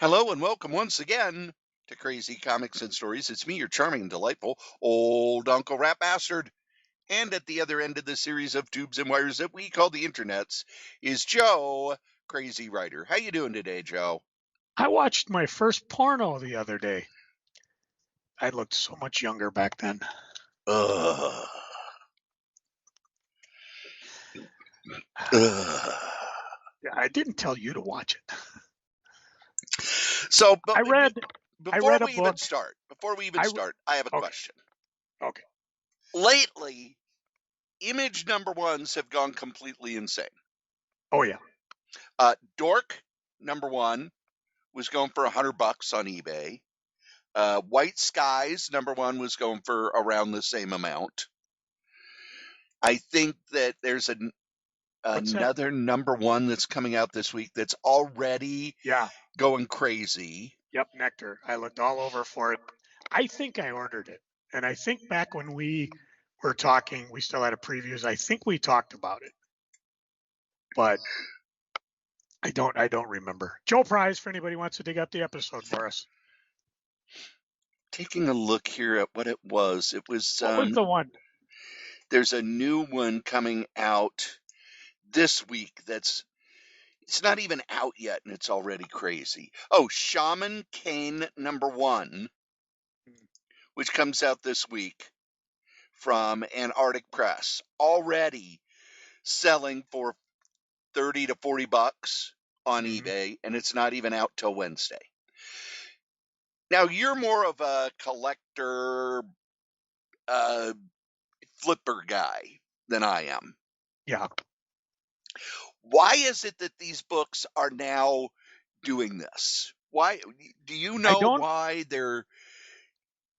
Hello and welcome once again to Crazy Comics and Stories. It's me, your charming and delightful old Uncle Rat Bastard. And at the other end of the series of tubes and wires that we call the internets is Joe, Crazy Writer. How you doing today, Joe? I watched my first porno the other day. I looked so much younger back then. Ugh. Ugh. Yeah, I didn't tell you to watch it. So, I read before a we even book. start, I have a Okay. question. Okay. Lately, image number ones have gone completely insane. Oh yeah. Dork number one was going for $100 on eBay. White Skies number one was going for around the same amount. I think that there's another number one that's coming out this week that's already going crazy. Yep, Nectar. I looked all over for it. I think I ordered it. And I think back when we were talking, we still had a previews. I think we talked about it. But I don't remember. Joe Prize, for anybody who wants to dig up the episode for us. Taking a look here at what it was. It was What was the one? There's a new one coming out this week it's not even out yet and it's already crazy. Oh, Shaman Kane number one, which comes out this week from Antarctic Press, already selling for $30 to $40 on eBay, and it's not even out till Wednesday. Now, you're more of a collector flipper guy than I am. Yeah. Why is it that these books are now doing this? Why do you know why they're?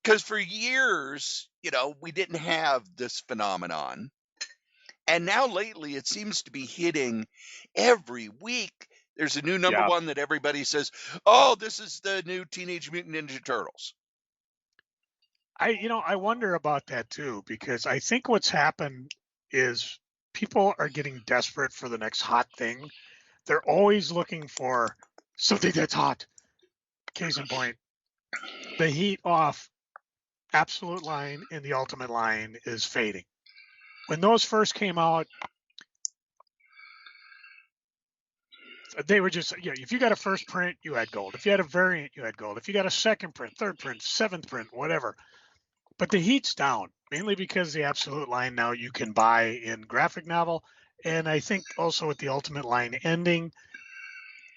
Because for years, we didn't have this phenomenon. And now lately it seems to be hitting every week. There's a new number one that everybody says, oh, this is the new Teenage Mutant Ninja Turtles. I wonder about that too, because I think what's happened is people are getting desperate for the next hot thing. They're always looking for something that's hot. Case in point, the heat off Absolute line and the Ultimate line is fading. When those first came out, they were just, if you got a first print, you had gold. If you had a variant, you had gold. If you got a second print, third print, seventh print, whatever. But the heat's down, mainly because the Absolute line now you can buy in graphic novel. And I think also with the Ultimate line ending,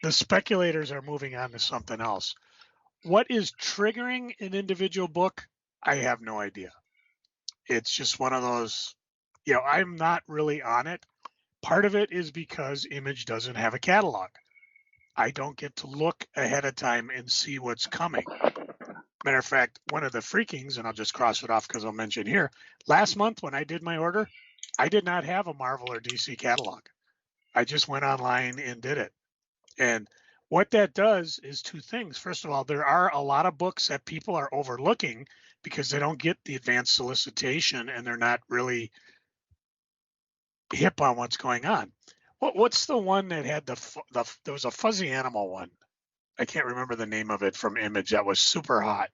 the speculators are moving on to something else. What is triggering an individual book? I have no idea. It's just one of those, I'm not really on it. Part of it is because Image doesn't have a catalog. I don't get to look ahead of time and see what's coming. Matter of fact, one of the freakings, and I'll just cross it off because I'll mention here, last month when I did my order, I did not have a Marvel or DC catalog. I just went online and did it. And what that does is two things. First of all, there are a lot of books that people are overlooking because they don't get the advanced solicitation and they're not really hip on what's going on. What's the one that had there was a fuzzy animal one? I can't remember the name of it from Image that was super hot.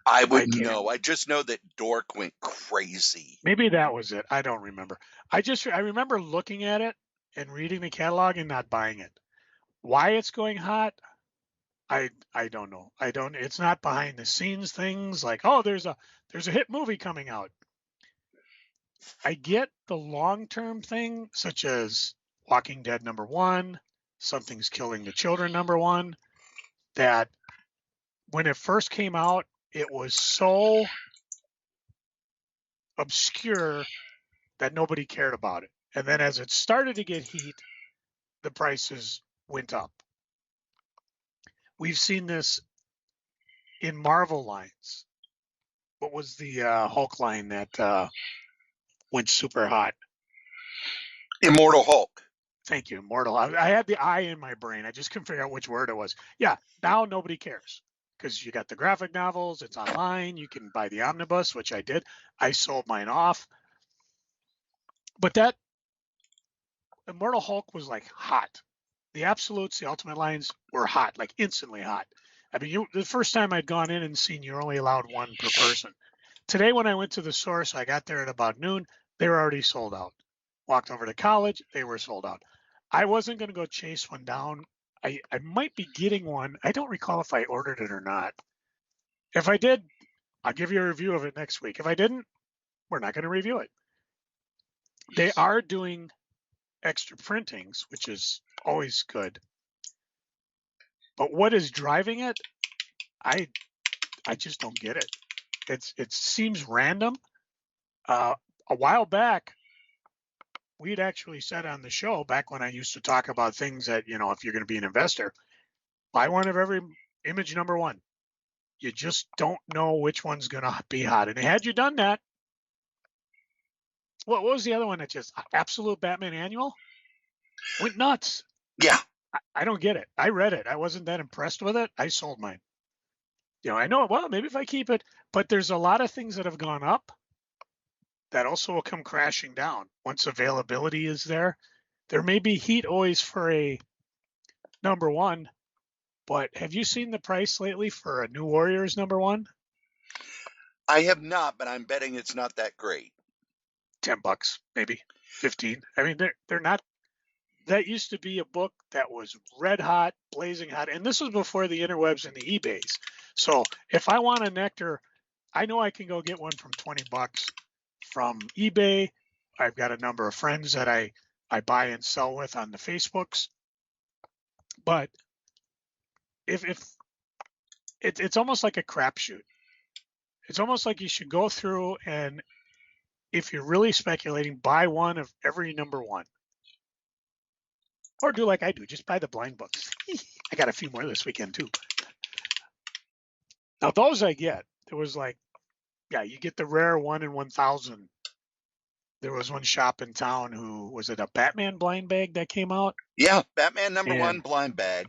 I wouldn't know. I just know that Dork went crazy. Maybe that was it. I don't remember. I remember looking at it and reading the catalog and not buying it. Why it's going hot, I don't know. It's not behind the scenes things like, oh, there's a hit movie coming out. I get the long-term thing, such as Walking Dead #1, Something's Killing the Children #1, that when it first came out, it was so obscure that nobody cared about it. And then as it started to get heat, the prices went up. We've seen this in Marvel lines. What was the Hulk line that went super hot? Immortal Hulk. Thank you, Immortal. I had the I in my brain. I just couldn't figure out which word it was. Yeah, now nobody cares because you got the graphic novels. It's online. You can buy the omnibus, which I did. I sold mine off. But that Immortal Hulk was like hot. the absolutes, the ultimate lines were hot, like instantly hot. I mean, the first time I'd gone in and seen you're only allowed one per person. Today, when I went to the source, I got there at about noon. They were already sold out. Walked over to college, they were sold out. I wasn't going to go chase one down. I might be getting one. I don't recall if I ordered it or not. If I did, I'll give you a review of it next week. If I didn't, we're not going to review it. They are doing extra printings, which is always good. But what is driving it? I just don't get it. It seems random. A while back, we'd actually said on the show, back when I used to talk about things that, you know, if you're going to be an investor, buy one of every image number one. You just don't know which one's going to be hot. And had you done that, what was the other one that just Absolute Batman Annual? Went nuts. Yeah. I don't get it. I read it. I wasn't that impressed with it. I sold mine. You know, I know, well, maybe if I keep it, but there's a lot of things that have gone up that also will come crashing down once availability is there. There may be heat always for a number one, but have you seen the price lately for a New Warriors number one? I have not, but I'm betting it's not that great. $10, maybe 15. I mean, they're not. That used to be a book that was red hot, blazing hot, and this was before the interwebs and the eBays. So if I want a nectar, I know I can go get one from $20 from eBay. I've got a number of friends that I buy and sell with on the Facebooks. But if it's almost like a crapshoot. It's almost like you should go through and, if you're really speculating, buy one of every number one. Or do like I do, just buy the blind books. I got a few more this weekend too. Now those I get. There was like, yeah, you get the rare 1 in 1,000. There was one shop in town who, was it a Batman blind bag that came out? Yeah, Batman number one blind bag.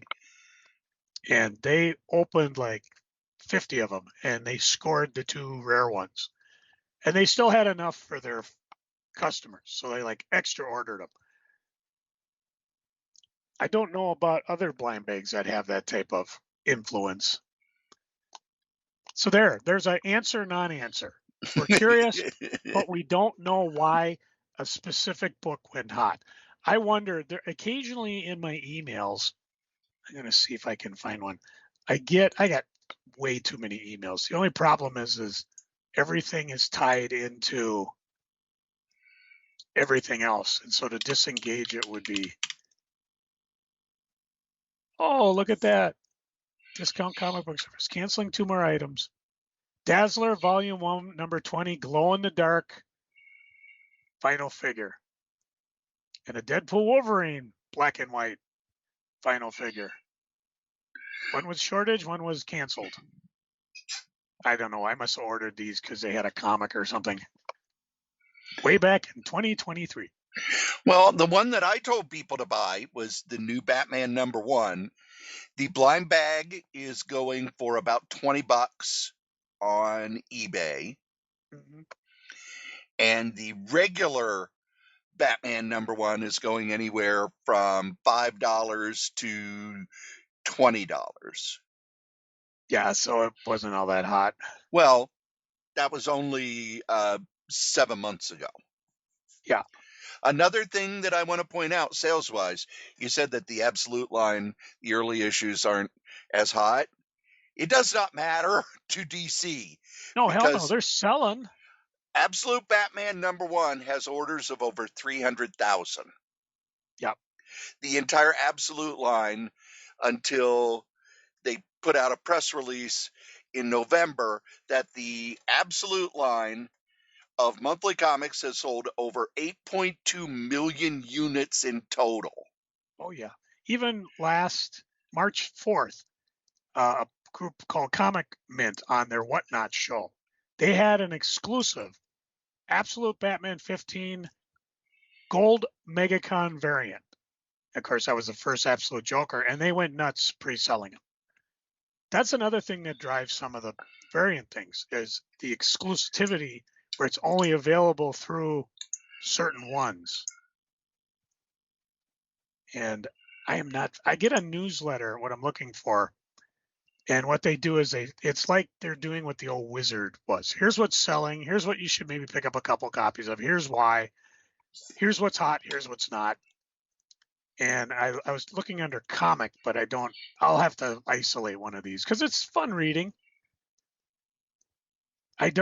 And they opened like 50 of them, and they scored the 2 rare ones. And they still had enough for their customers, so they like extra ordered them. I don't know about other blind bags that have that type of influence. So there's an answer, non-answer. We're curious, but we don't know why a specific book went hot. I wonder, there occasionally in my emails, I'm going to see if I can find one. I got way too many emails. The only problem is everything is tied into everything else. And so to disengage it would be, oh, look at that. Discount comic book service, canceling 2 more items. Dazzler Volume 1, number 20, glow in the dark final figure. And a Deadpool Wolverine black and white final figure. One was shortage, one was canceled. I don't know. I must have ordered these because they had a comic or something way back in 2023. Well, the one that I told people to buy was the new Batman number one. The blind bag is going for about $20 on eBay. Mm-hmm. And the regular Batman number one is going anywhere from $5 to $20. Yeah, so it wasn't all that hot. Well, that was only 7 months ago. Yeah. Another thing that I want to point out, sales-wise, you said that the Absolute line, the early issues aren't as hot. It does not matter to DC. No, hell no, they're selling. Absolute Batman number one has orders of over 300,000. Yep. The entire Absolute line, until they put out a press release in November that the Absolute line of monthly comics has sold over 8.2 million units in total. Oh, yeah. Even last March 4th, a group called Comic Mint on their Whatnot show, they had an exclusive Absolute Batman 15 Gold MegaCon variant. Of course, that was the first Absolute Joker, and they went nuts pre-selling them. That's another thing that drives some of the variant things, is the exclusivity where it's only available through certain ones. And I get a newsletter, what I'm looking for. And what they do is it's like they're doing what the old Wizard was. Here's what's selling. Here's what you should maybe pick up a couple copies of. Here's why. Here's what's hot. Here's what's not. And I was looking under comic, but I'll have to isolate one of these because it's fun reading. And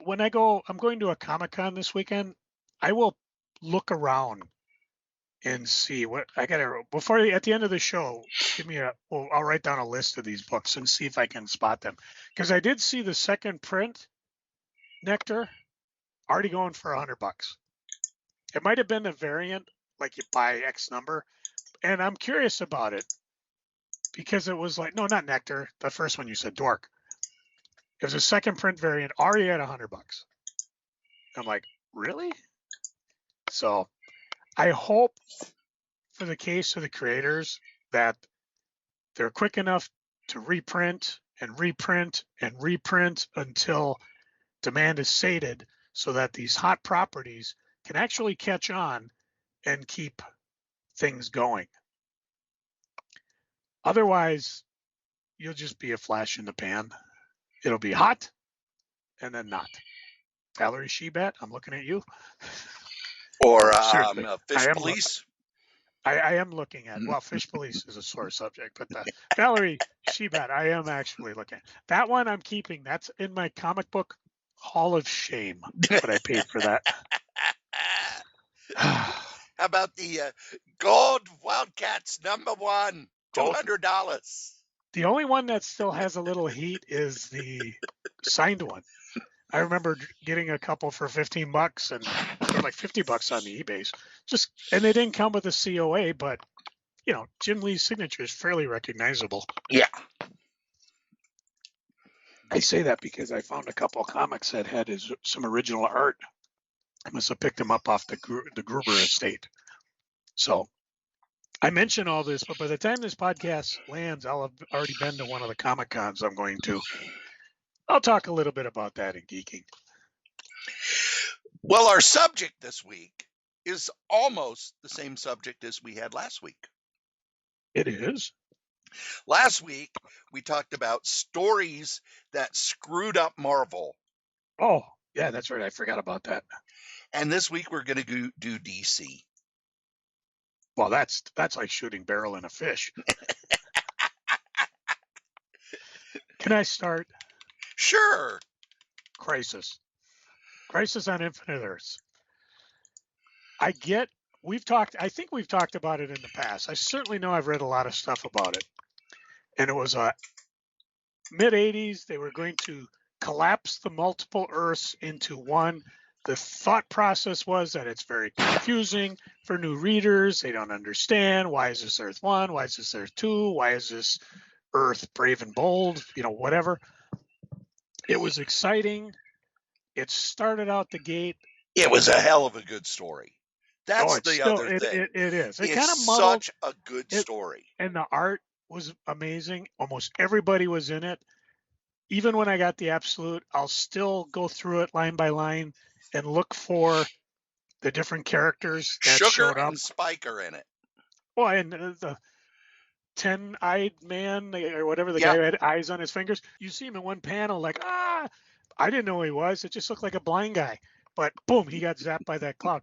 when I'm going to a Comic-Con this weekend, I will look around and see what I got to, at the end of the show, I'll write down a list of these books and see if I can spot them. Because I did see the second print, Nectar, already going for $100. It might have been a variant, like you buy X number. And I'm curious about it because it was like, no, not Nectar. The first one you said, Dork. It was a second print variant already at $100. I'm like, really? So I hope for the case of the creators that they're quick enough to reprint and reprint and reprint until demand is sated so that these hot properties can actually catch on and keep things going. Otherwise, you'll just be a flash in the pan. It'll be hot and then not. Valerie Shebat, I'm looking at you. Or Fish I Police. I am looking at, well, Fish Police is a sore subject, but Valerie Shebat, I am actually looking at. That one I'm keeping. That's in my comic book Hall of Shame, but I paid for that. How about the Gold Wildcats #1, $200? The only one that still has a little heat is the signed one. I remember getting a couple for $15 and they're like $50 on the eBays. And they didn't come with a COA, but Jim Lee's signature is fairly recognizable. Yeah. I say that because I found a couple of comics that had some original art. I must have picked them up off the Gruber estate. So I mention all this, but by the time this podcast lands, I'll have already been to one of the Comic Cons I'm going to. I'll talk a little bit about that in geeking. Well, our subject this week is almost the same subject as we had last week. It is. Last week, we talked about stories that screwed up Marvel. Oh, yeah, that's right. I forgot about that. And this week, we're going to do DC. Well, that's like shooting barrel in a fish. Can I start? Sure. Crisis on Infinite Earths. I think we've talked about it in the past. I certainly know I've read a lot of stuff about it. And it was mid-'80s. They were going to collapse the multiple Earths into one. The thought process was that it's very confusing for new readers. They don't understand. Why is this Earth 1? Why is this Earth 2? Why is this Earth brave and bold? Whatever. It was exciting. It started out the gate. It was a hell of a good story. That's the other thing. It is. It's kind of such a good story. And the art was amazing. Almost everybody was in it. Even when I got the absolute, I'll still go through it line by line and look for the different characters that showed up. And Spike are in it. Well, and the 10-eyed man or whatever, the guy who had eyes on his fingers. You see him in one panel like, I didn't know who he was. It just looked like a blind guy. But boom, he got zapped by that cloud.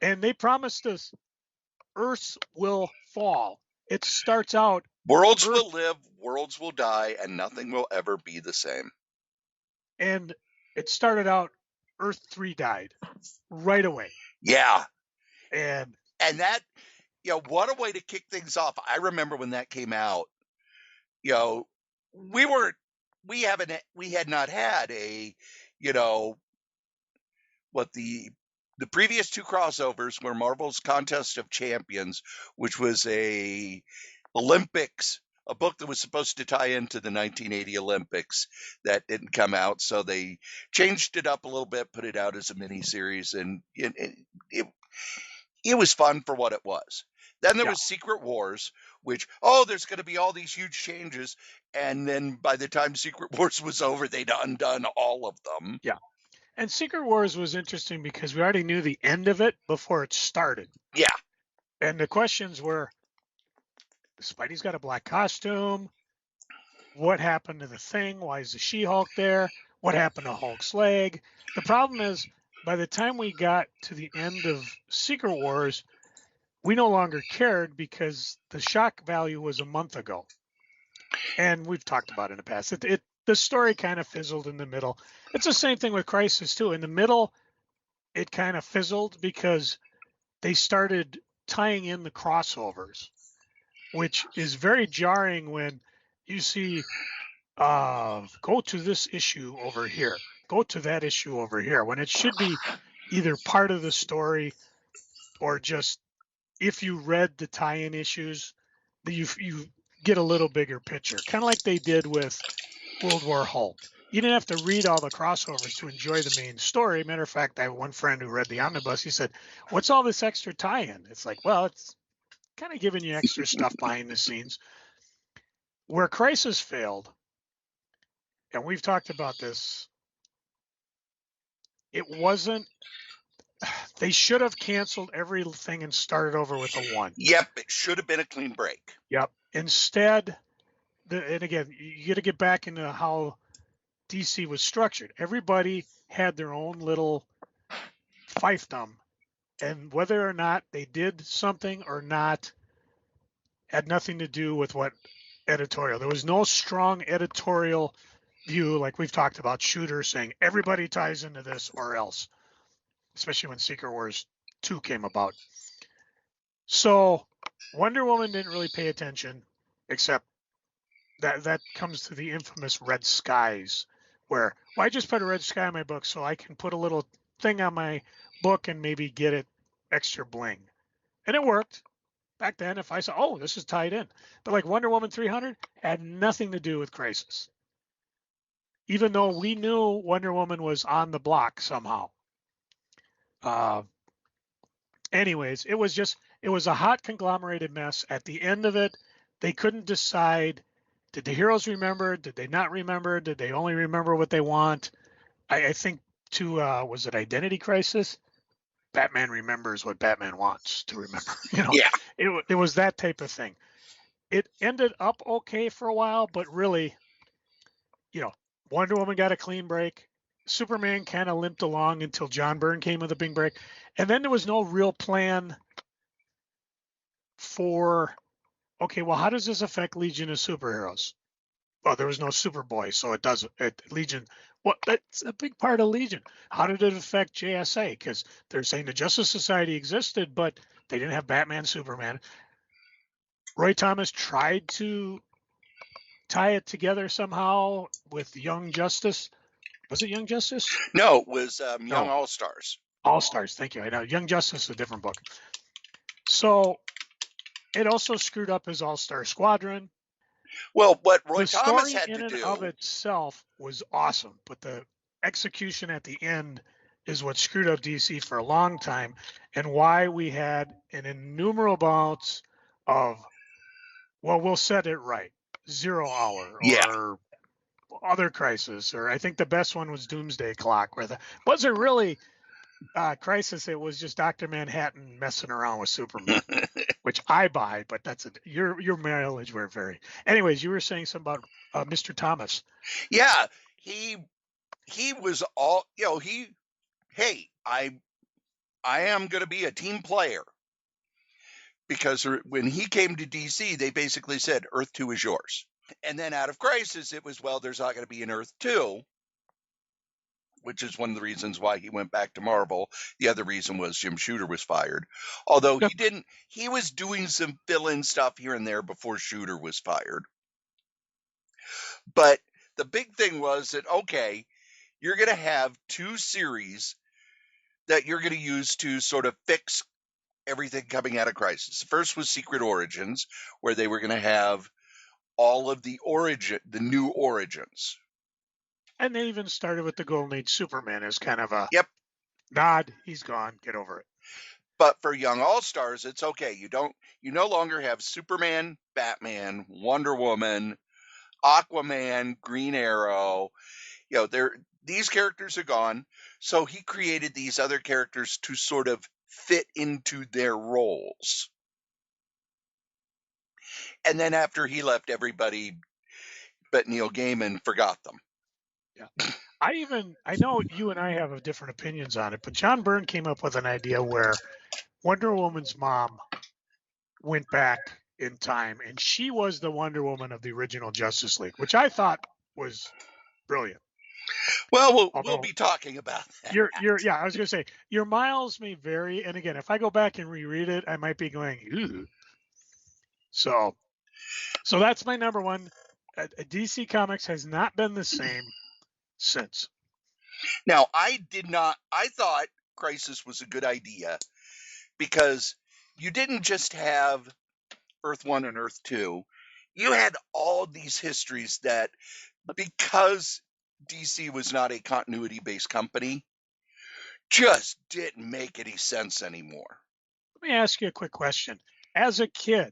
And they promised us Earths will fall. It starts out. Worlds will live, worlds will die, and nothing will ever be the same. And it started out, Earth 3 died right away. Yeah. And that, what a way to kick things off. I remember when that came out, we had not had a, what the previous two crossovers were Marvel's Contest of Champions, which was a Olympics, a book that was supposed to tie into the 1980 Olympics that didn't come out. So they changed it up a little bit, put it out as a miniseries, and it was fun for what it was. Then there was Secret Wars, which, there's going to be all these huge changes. And then by the time Secret Wars was over, they'd undone all of them. Yeah. And Secret Wars was interesting because we already knew the end of it before it started. Yeah. And the questions were, Spidey's got a black costume. What happened to the Thing? Why is the She-Hulk there? What happened to Hulk's leg? The problem is, by the time we got to the end of Secret Wars, we no longer cared because the shock value was a month ago. And we've talked about it in the past. The story kind of fizzled in the middle. It's the same thing with Crisis too. In the middle, it kind of fizzled because they started tying in the crossovers, which is very jarring when you see go to this issue over here, go to that issue over here, when it should be either part of the story or just if you read the tie-in issues, you get a little bigger picture, kind of like they did with World War Hulk. You didn't have to read all the crossovers to enjoy the main story. Matter of fact, I have one friend who read the omnibus. He said, "What's all this extra tie-in?" It's like, well, it's kind of giving you extra stuff behind the scenes. Where Crisis failed, and we've talked about this, it wasn't. They should have canceled everything and started over with a 1. Yep, it should have been a clean break. Yep. Instead, and again, you got to get back into how DC was structured. Everybody had their own little fiefdom, and whether or not they did something or not had nothing to do with what editorial. There was no strong editorial view like we've talked about. Shooter saying everybody ties into this or else, especially when Secret Wars 2 came about. So Wonder Woman didn't really pay attention, except that comes to the infamous red skies, where, well, I just put a red sky on my book so I can put a little thing on my book and maybe get it extra bling. And it worked. Back then, if I saw, oh, this is tied in. But like Wonder Woman 300 had nothing to do with Crisis. Even though we knew Wonder Woman was on the block somehow. Anyways, it was a hot conglomerated mess. At the end of it, they couldn't decide, did the heroes remember? Did they not remember? Did they only remember what they want? I think was it Identity Crisis? Batman remembers what Batman wants to remember. Yeah. It was that type of thing. It ended up okay for a while, but really, Wonder Woman got a clean break. Superman kind of limped along until John Byrne came with a big break. And then there was no real plan for, okay, well, how does this affect Legion of Superheroes? Well, there was no Superboy, so it doesn't. Legion, well, that's a big part of Legion. How did it affect JSA? Because they're saying the Justice Society existed, but they didn't have Batman, Superman. Roy Thomas tried to tie it together somehow with Young Justice. Was it Young Justice? No, it was Young All-Stars. All-Stars, thank you. I know Young Justice is a different book. So it also screwed up his All-Star Squadron. Well, what Roy the Thomas story had in to and do of itself was awesome, but the execution at the end is what screwed up DC for a long time, and why we had an innumerable amounts of, well, we'll set it right, 0 Hour or other Crisis, or I think the best one was Doomsday Clock, where wasn't really Crisis. It was just Dr. Manhattan messing around with Superman, which I buy, but that's your mileage will vary. Anyways, you were saying something about Mr. Thomas. Yeah, he was all, hey, I am going to be a team player. Because when he came to DC, they basically said, Earth 2 is yours. And then out of Crisis, it was, well, there's not going to be an Earth 2, which is one of the reasons why he went back to Marvel. The other reason was Jim Shooter was fired. Although he was doing some fill-in stuff here and there before Shooter was fired. But the big thing was that, okay, you're going to have 2 series that you're going to use to sort of fix everything coming out of Crisis. The first was Secret Origins, where they were going to have all of the new origins. And they even started with the Golden Age Superman as kind of a nod. He's gone. Get over it. But for Young All-Stars, it's okay. You no longer have Superman, Batman, Wonder Woman, Aquaman, Green Arrow. These characters are gone. So he created these other characters to sort of fit into their roles. And then after he left, everybody but Neil Gaiman forgot them. Yeah. I know you and I have different opinions on it, but John Byrne came up with an idea where Wonder Woman's mom went back in time and she was the Wonder Woman of the original Justice League, which I thought was brilliant. Well, we'll be talking about that. Yeah, I was going to say your miles may vary. And again, if I go back and reread it, I might be going, ooh. So that's my number one. DC Comics has not been the same since. Now, I thought Crisis was a good idea because you didn't just have Earth 1 and Earth 2. You had all these histories that, because DC was not a continuity-based company, just didn't make any sense anymore. Let me ask you a quick question. As a kid,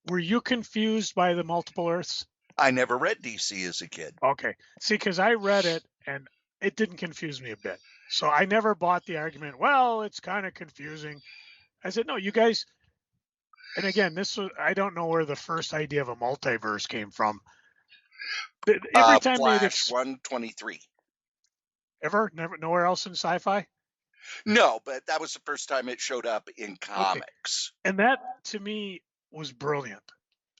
were you confused by the multiple Earths? I never read DC as a kid. Okay. See, because I read it and it didn't confuse me a bit. So I never bought the argument, well, it's kind of confusing. I said, no, you guys, and again, I don't know where the first idea of a multiverse came from. Every time Flash 123. Ever? Never, nowhere else in sci-fi? No, but that was the first time it showed up in comics. Okay. And that, to me, was brilliant.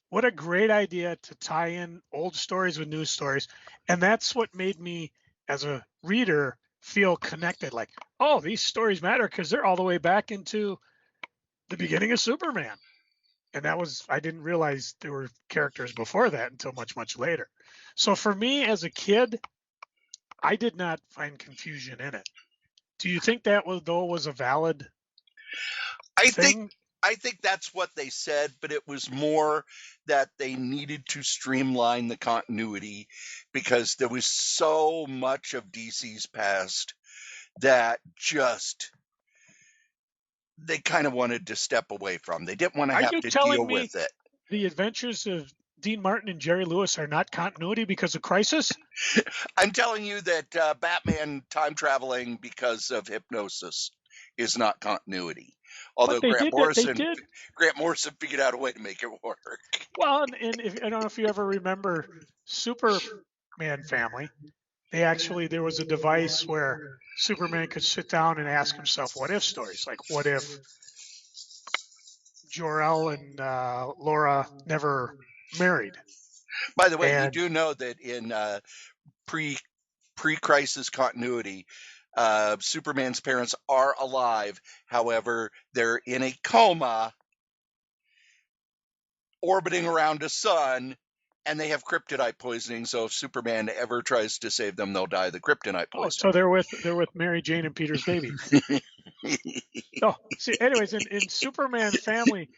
What a great idea to tie in old stories with new stories. And that's what made me, as a reader, feel connected. Like, oh, these stories matter because they're all the way back into the beginning of Superman. And I didn't realize there were characters before that until much, much later. So for me as a kid, I did not find confusion in it. Do you think that was a valid thing? I think that's what they said, but it was more that they needed to streamline the continuity because there was so much of DC's past that just they kind of wanted to step away from. They didn't want to have to deal with it. The adventures of Dean Martin and Jerry Lewis are not continuity because of Crisis? I'm telling you that Batman time traveling because of hypnosis is not continuity. Although Grant Morrison figured out a way to make it work. Well, and I don't know if you ever remember Superman Family. There was a device where Superman could sit down and ask himself what if stories. Like, what if Jor-El and Laura never married? By the way, you do know that in pre-crisis continuity, Superman's parents are alive. However, they're in a coma orbiting around a sun, and they have kryptonite poisoning. So if Superman ever tries to save them, they'll die of the kryptonite poisoning. So they're with Mary Jane and Peter's baby. Anyways, in Superman Family,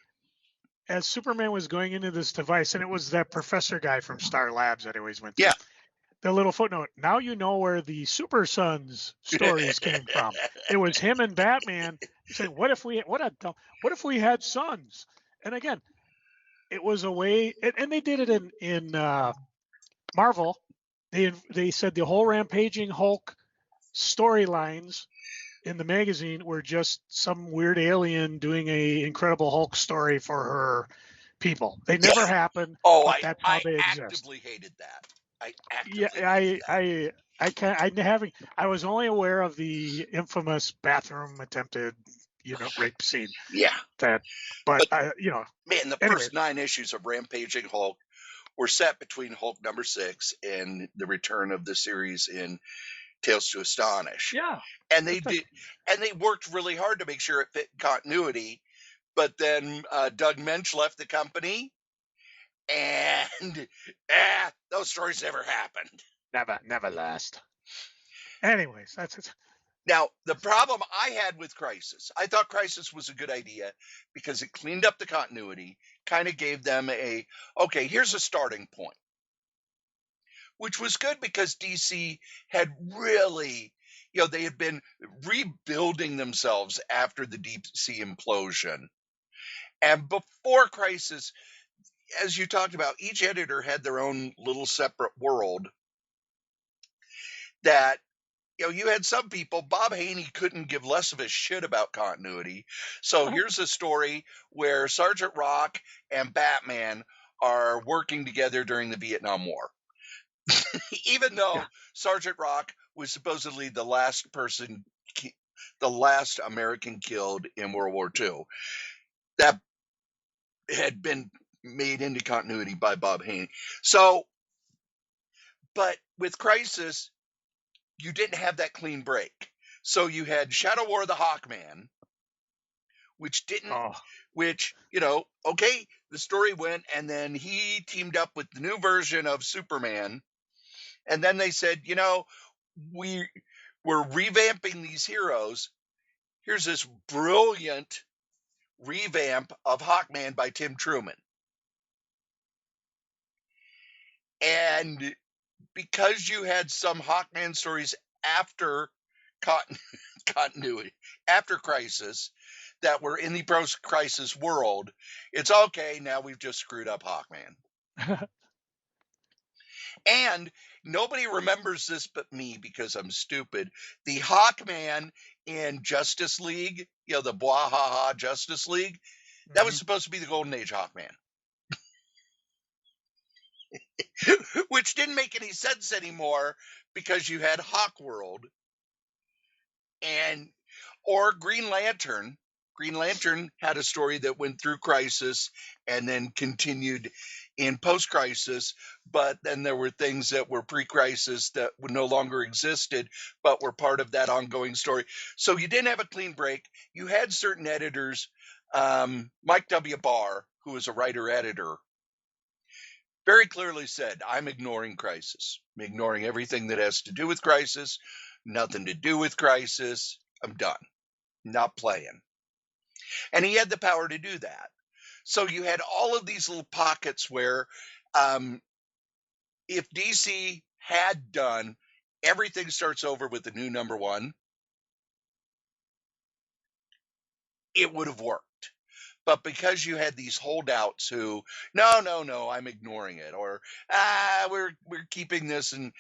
as Superman was going into this device, and it was that professor guy from Star Labs that always went through. Yeah. The little footnote. Now you know where the Super Sons stories came from. It was him and Batman saying, "What if we had sons?" And again, it was a way, and they did it in Marvel. They said the whole Rampaging Hulk storylines in the magazine were just some weird alien doing a Incredible Hulk story for her people. They never happened. Oh, that's how they exist. I actively hated that. I was only aware of the infamous bathroom attempted, rape scene. Yeah. But man, the first 9 issues of Rampaging Hulk were set between Hulk number 6 and the return of the series in Tales to Astonish. Yeah. And they worked really hard to make sure it fit continuity. But then Doug Mensch left the company. And those stories never happened. Never last. Anyways, that's it. Now, the problem I had with Crisis, I thought Crisis was a good idea because it cleaned up the continuity, kind of gave them here's a starting point. Which was good because DC had really, they had been rebuilding themselves after the Deep Sea implosion. And before Crisis, as you talked about, each editor had their own little separate world that, you had some people, Bob Haney couldn't give less of a shit about continuity. So here's a story where Sergeant Rock and Batman are working together during the Vietnam War. Even though Sergeant Rock was supposedly the last American killed in World War II, that had been made into continuity by Bob Haney. So, but with Crisis, you didn't have that clean break. So you had Shadow War the Hawkman, which okay, the story went, and then he teamed up with the new version of Superman, and then they said, we're revamping these heroes. Here's this brilliant revamp of Hawkman by Tim Truman. And because you had some Hawkman stories after continuity, after Crisis, that were in the post-Crisis world, it's okay, now we've just screwed up Hawkman. And nobody remembers this but me because I'm stupid. The Hawkman in Justice League, the Bwahaha Justice League, that was supposed to be the Golden Age Hawkman. Which didn't make any sense anymore because you had Hawkworld or Green Lantern. Green Lantern had a story that went through Crisis and then continued in post-Crisis, but then there were things that were pre-Crisis that no longer existed, but were part of that ongoing story. So you didn't have a clean break. You had certain editors, Mike W. Barr, who was a writer-editor, very clearly said, I'm ignoring Crisis. I'm ignoring everything that has to do with Crisis, nothing to do with Crisis. I'm done. Not playing. And he had the power to do that. So you had all of these little pockets where if DC had done everything starts over with the new number one, it would have worked. But because you had these holdouts who, no, I'm ignoring it, or we're keeping this, and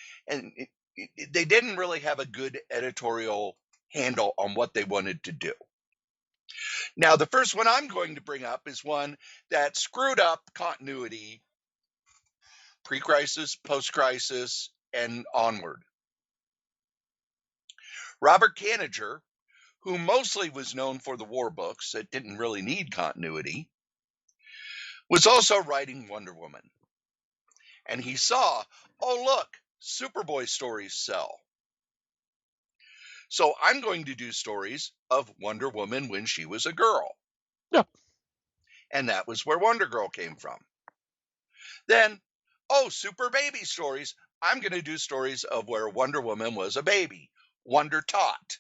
they didn't really have a good editorial handle on what they wanted to do. Now, the first one I'm going to bring up is one that screwed up continuity, pre-Crisis, post-Crisis, and onward. Robert Kanigher, who mostly was known for the war books that didn't really need continuity, was also writing Wonder Woman. And he saw, oh, look, Superboy stories sell. So I'm going to do stories of Wonder Woman when she was a girl. Yeah. And that was where Wonder Girl came from. Then, super baby stories. I'm going to do stories of where Wonder Woman was a baby. Wonder Tot.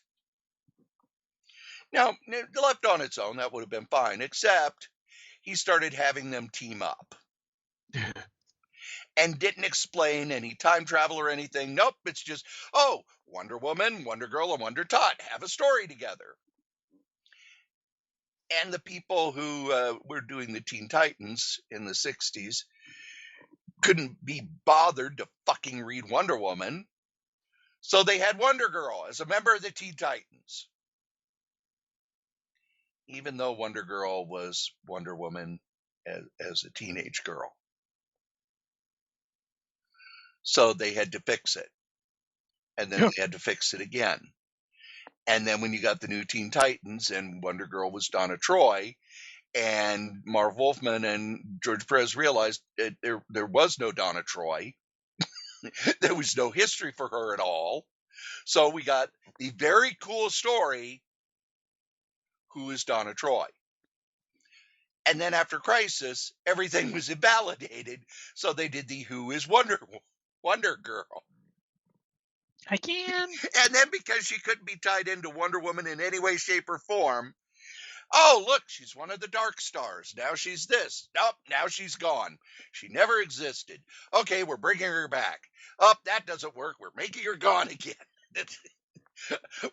Now, left on its own, that would have been fine, except he started having them team up. And didn't explain any time travel or anything. Nope, it's just, Wonder Woman, Wonder Girl, and Wonder Tot have a story together. And the people who were doing the Teen Titans in the 60s couldn't be bothered to fucking read Wonder Woman. So they had Wonder Girl as a member of the Teen Titans. Even though Wonder Girl was Wonder Woman as a teenage girl. So they had to fix it. And then they had to fix it again. And then when you got the new Teen Titans and Wonder Girl was Donna Troy, and Marv Wolfman and George Perez realized that there was no Donna Troy. There was no history for her at all. So we got the very cool story, Who is Donna Troy? And then after Crisis, everything was invalidated. So they did the Who is Wonder Girl? Again? And then because she couldn't be tied into Wonder Woman in any way, shape, or form, oh, look, she's one of the Dark Stars. Now she's this. Nope, now she's gone. She never existed. Okay, we're bringing her back. Oh, that doesn't work. We're making her gone again.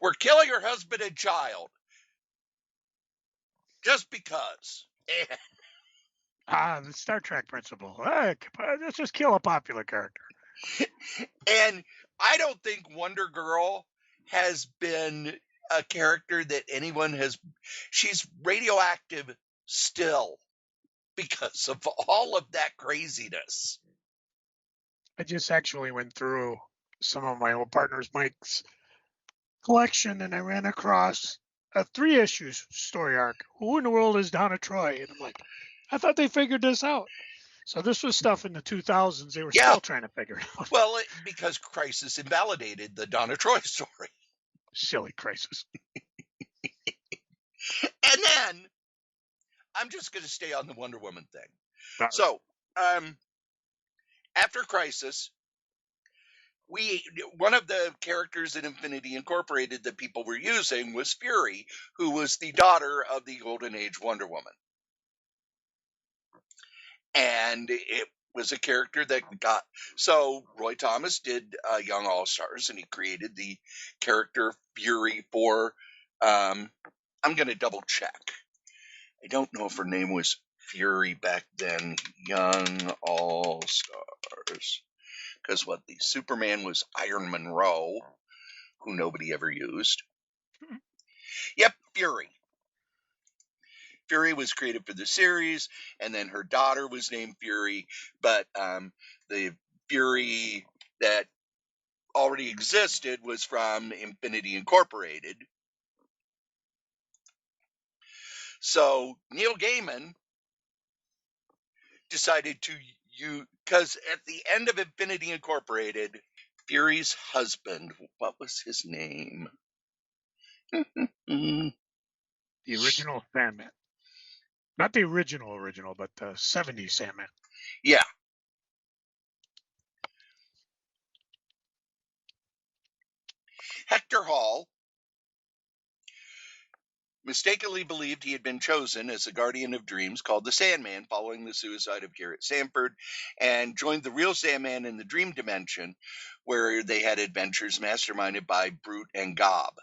We're killing her husband and child. Just because. The Star Trek principle. Let's just kill a popular character. And I don't think Wonder Girl has been a character that anyone has. She's radioactive still. because of all of that craziness. I just actually went through some of my old partner's Mike's collection, and I ran across a 3-issue story arc. Who in the world is Donna Troy? And I'm like, I thought they figured this out. So this was stuff in the 2000s. They were still trying to figure it out. Well, because Crisis invalidated the Donna Troy story. Silly Crisis. And then I'm just going to stay on the Wonder Woman thing. All So, after Crisis, one of the characters in Infinity Incorporated that people were using was Fury, who was the daughter of the Golden Age Wonder Woman. And it was a character that so Roy Thomas did Young All-Stars, and he created the character Fury for, I'm going to double check. I don't know if her name was Fury back then, Young All-Stars. Because the Superman was Iron Monroe, who nobody ever used. Yep, Fury. Fury was created for the series, and then her daughter was named Fury, but the Fury that already existed was from Infinity Incorporated. So Neil Gaiman decided to use, because at the end of Infinity Incorporated, Fury's husband, what was his name? The original Sandman. Not the original, but the 70s Sandman. Yeah. Hector Hall mistakenly believed he had been chosen as the guardian of dreams called the Sandman following the suicide of Garrett Sanford, and joined the real Sandman in the dream dimension, where they had adventures masterminded by Brute and Gob.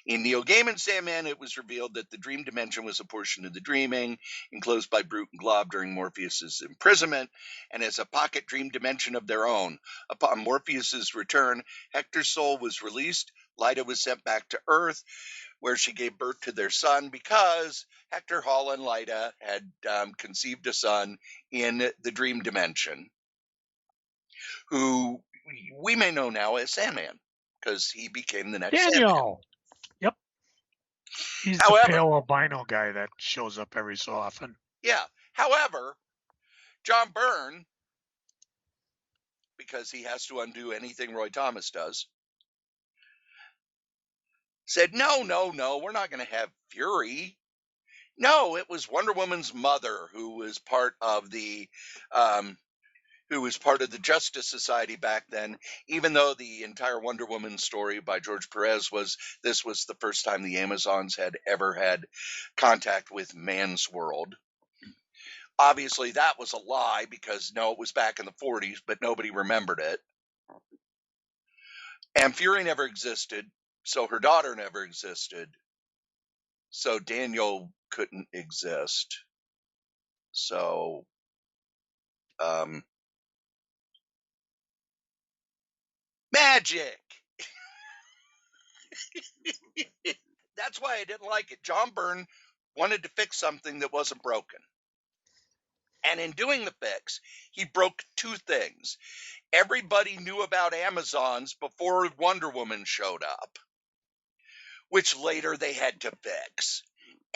In Neil Gaiman's Sandman, it was revealed that the dream dimension was a portion of the dreaming, enclosed by Brute and Glob during Morpheus's imprisonment, and as a pocket dream dimension of their own. Upon Morpheus's return, Hector's soul was released. Lyta was sent back to Earth, where she gave birth to their son, because Hector Hall and Lyta had conceived a son in the dream dimension, who we may know now as Sandman, because he became the next Sandman. Daniel! Yep. He's the pale albino guy that shows up every so often. Yeah. However, John Byrne, because he has to undo anything Roy Thomas does, said, no, we're not going to have Fury. No, it was Wonder Woman's mother who was part of the Justice Society back then, even though the entire Wonder Woman story by George Perez was the first time the Amazons had ever had contact with man's world. Obviously, that was a lie, because no, it was back in the 40s, but nobody remembered it. And Fury never existed, so her daughter never existed. So Daniel couldn't exist. So, magic! That's why I didn't like it. John Byrne wanted to fix something that wasn't broken. And in doing the fix, he broke two things. Everybody knew about Amazons before Wonder Woman showed up, which later they had to fix.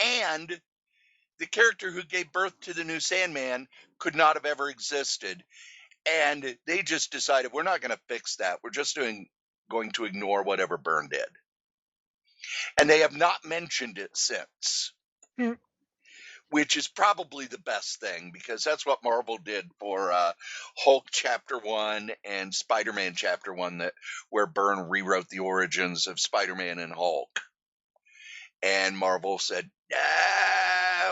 And the character who gave birth to the new Sandman could not have ever existed. And they just decided, we're not going to fix that. We're just going to ignore whatever Byrne did. And they have not mentioned it since. Which is probably the best thing, because that's what Marvel did for Hulk Chapter 1 and Spider-Man Chapter 1, where Byrne rewrote the origins of Spider-Man and Hulk. And Marvel said,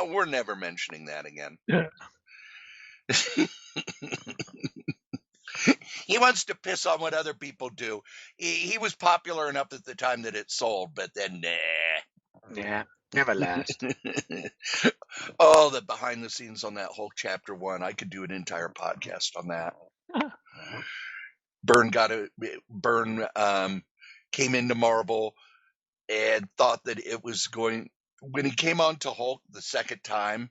we're never mentioning that again. He wants to piss on what other people do. He was popular enough at the time that it sold, but then, nah. Yeah, never last. Oh, the behind the scenes on that Hulk Chapter 1. I could do an entire podcast on that. Byrne came into Marvel and thought that it was going, when he came on to Hulk the second time,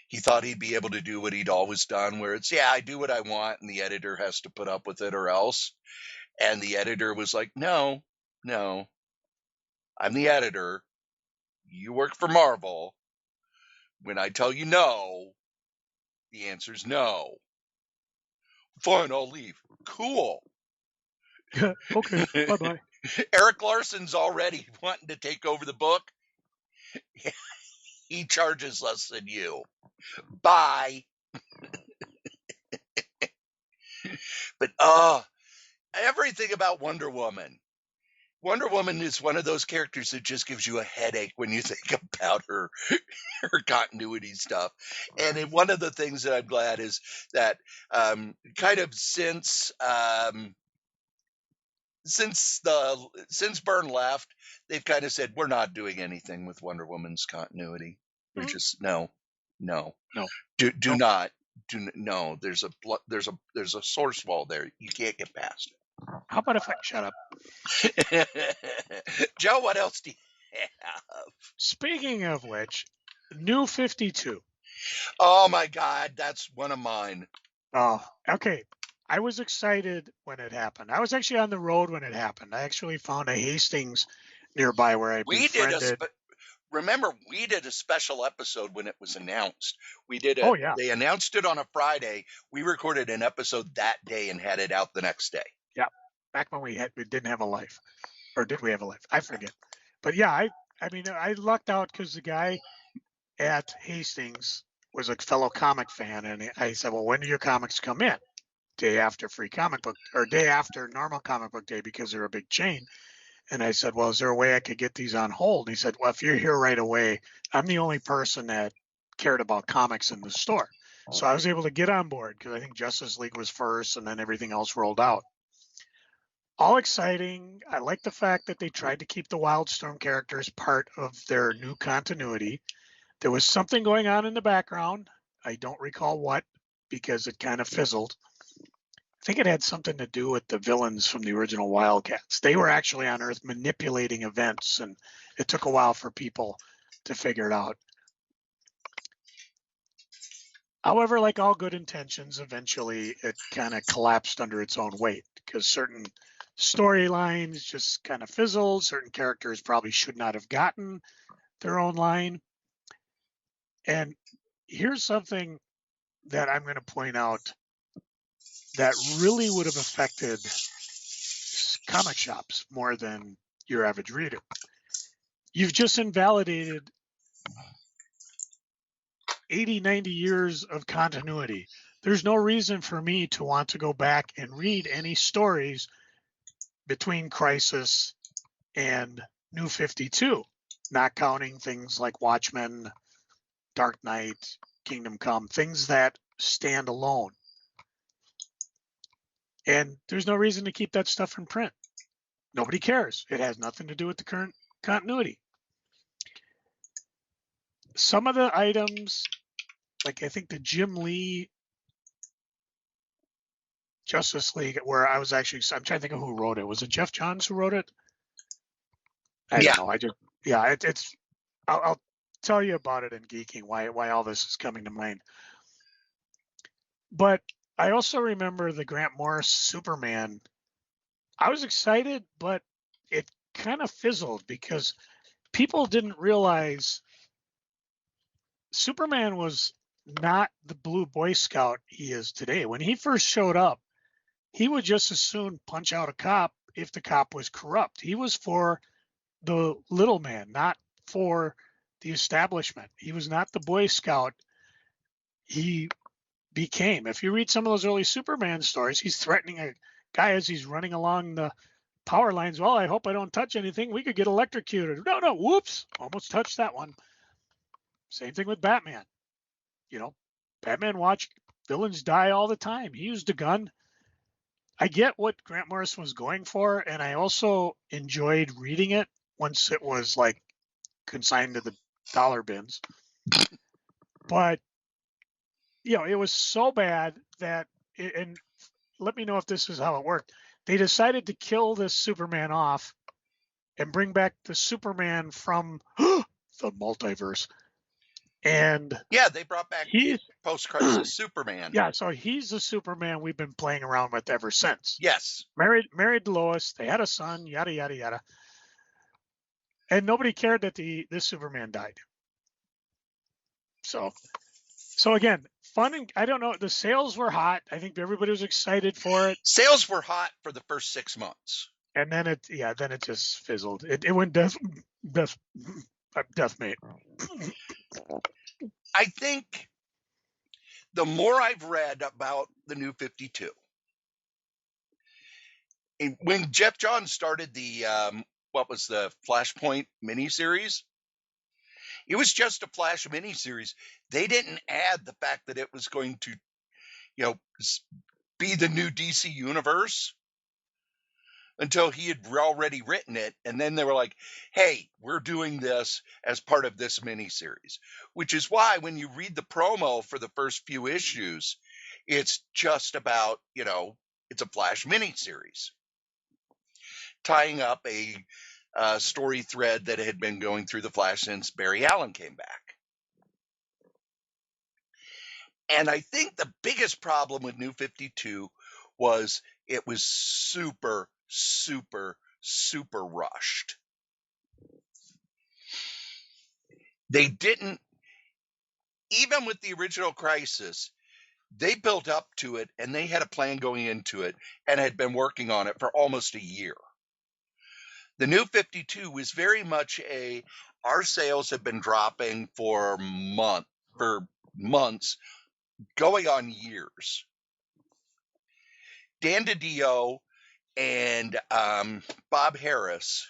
He thought he'd be able to do what he'd always done, where it's, yeah, I do what I want and the editor has to put up with it or else. And the editor was like, no, I'm the editor. You work for Marvel. When I tell you no, the answer's no. Fine, I'll leave. Cool. Okay, bye-bye. Eric Larson's already wanting to take over the book. He charges less than you. Bye. But everything about Wonder Woman. Wonder Woman is one of those characters that just gives you a headache when you think about her continuity stuff. And one of the things that I'm glad is that kind of since Byrne left, they've kind of said we're not doing anything with Wonder Woman's continuity. They're just no. Do not. No. There's a source wall there. You can't get past it. How about if I shut up? Joe, what else do you have? Speaking of which, New 52. Oh my God, that's one of mine. Oh, okay. I was excited when it happened. I was actually on the road when it happened. I actually found a Hastings nearby where I befriended. Remember, we did a special episode when it was announced. Oh, yeah. They announced it on a Friday. We recorded an episode that day and had it out the next day. Yeah, back when we didn't have a life, or did we have a life? I forget. But yeah, I mean, I lucked out because the guy at Hastings was a fellow comic fan, and I said, "Well, when do your comics come in?" Day after free comic book, or day after normal comic book day, because they're a big chain. And I said, well, is there a way I could get these on hold? And he said, well, if you're here right away, I'm the only person that cared about comics in the store. So I was able to get on board because I think Justice League was first and then everything else rolled out. All exciting. I like the fact that they tried to keep the Wildstorm characters part of their new continuity. There was something going on in the background. I don't recall what, because it kind of fizzled. I think it had something to do with the villains from the original Wildcats. They were actually on Earth manipulating events, and it took a while for people to figure it out. However, like all good intentions, eventually it kind of collapsed under its own weight because certain storylines just kind of fizzled. Certain characters probably should not have gotten their own line. And here's something that I'm going to point out that really would have affected comic shops more than your average reader. You've just invalidated 80, 90 years of continuity. There's no reason for me to want to go back and read any stories between Crisis and New 52, not counting things like Watchmen, Dark Knight, Kingdom Come, things that stand alone. And there's no reason to keep that stuff in print. Nobody cares. It has nothing to do with the current continuity. Some of the items, like I think the Jim Lee Justice League, where I'm trying to think of who wrote it. Was it Jeff Johns who wrote it? I don't know. I'll tell you about it in Geeking, why all this is coming to mind. But I also remember the Grant Morris Superman. I was excited, but it kind of fizzled because people didn't realize Superman was not the blue Boy Scout he is today. When he first showed up, he would just as soon punch out a cop if the cop was corrupt. He was for the little man, not for the establishment. He was not the Boy Scout he became. If you read some of those early Superman stories, he's threatening a guy as he's running along the power lines. Well, I hope I don't touch anything. We could get electrocuted. No, whoops. Almost touched that one. Same thing with Batman. Batman watched villains die all the time. He used a gun. I get what Grant Morrison was going for, and I also enjoyed reading it once it was like consigned to the dollar bins. But it was so bad that and let me know if this is how it worked. They decided to kill this Superman off and bring back the Superman from the multiverse And Yeah, they brought back he's post-crisis Superman. yeah, so he's the Superman we've been playing around with ever since. Yes. Married Lois, they had a son, yada yada yada. And nobody cared that this Superman died. So again, fun, and I don't know, the sales were hot. I think everybody was excited for it. Sales were hot for the first 6 months. And then it just fizzled. It went death mate. I think the more I've read about the New 52, when Jeff Johns started the what was the Flashpoint miniseries, it was just a Flash miniseries. They didn't add the fact that it was going to, be the new DC universe until he had already written it. And then they were like, hey, we're doing this as part of this miniseries, which is why when you read the promo for the first few issues, it's just about, it's a Flash miniseries tying up a story thread that had been going through the Flash since Barry Allen came back. And I think the biggest problem with New 52 was it was super, super, super rushed. They didn't, even with the original Crisis, they built up to it and they had a plan going into it and had been working on it for almost a year. The New 52 was very much our sales have been dropping for months, going on years. Dan DiDio and Bob Harris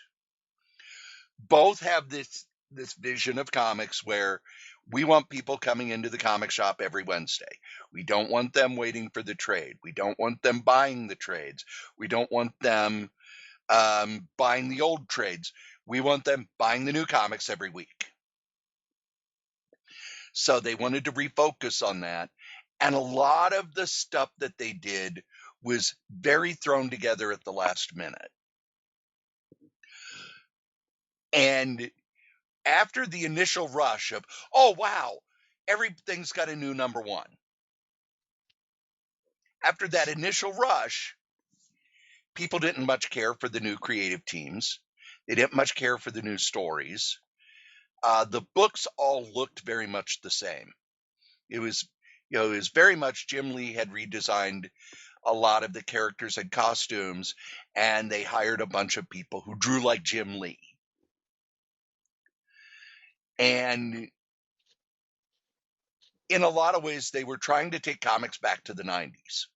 both have this vision of comics where we want people coming into the comic shop every Wednesday. We don't want them waiting for the trade. We don't want them buying the trades. We don't want them buying the old trades. We want them buying the new comics every week. So they wanted to refocus on that. And a lot of the stuff that they did was very thrown together at the last minute. And after the initial rush of, oh, wow, everything's got a new number one. After that initial rush, people didn't much care for the new creative teams. They didn't much care for the new stories. The books all looked very much the same. It was very much Jim Lee had redesigned a lot of the characters and costumes, and they hired a bunch of people who drew like Jim Lee. And in a lot of ways, they were trying to take comics back to the 90s.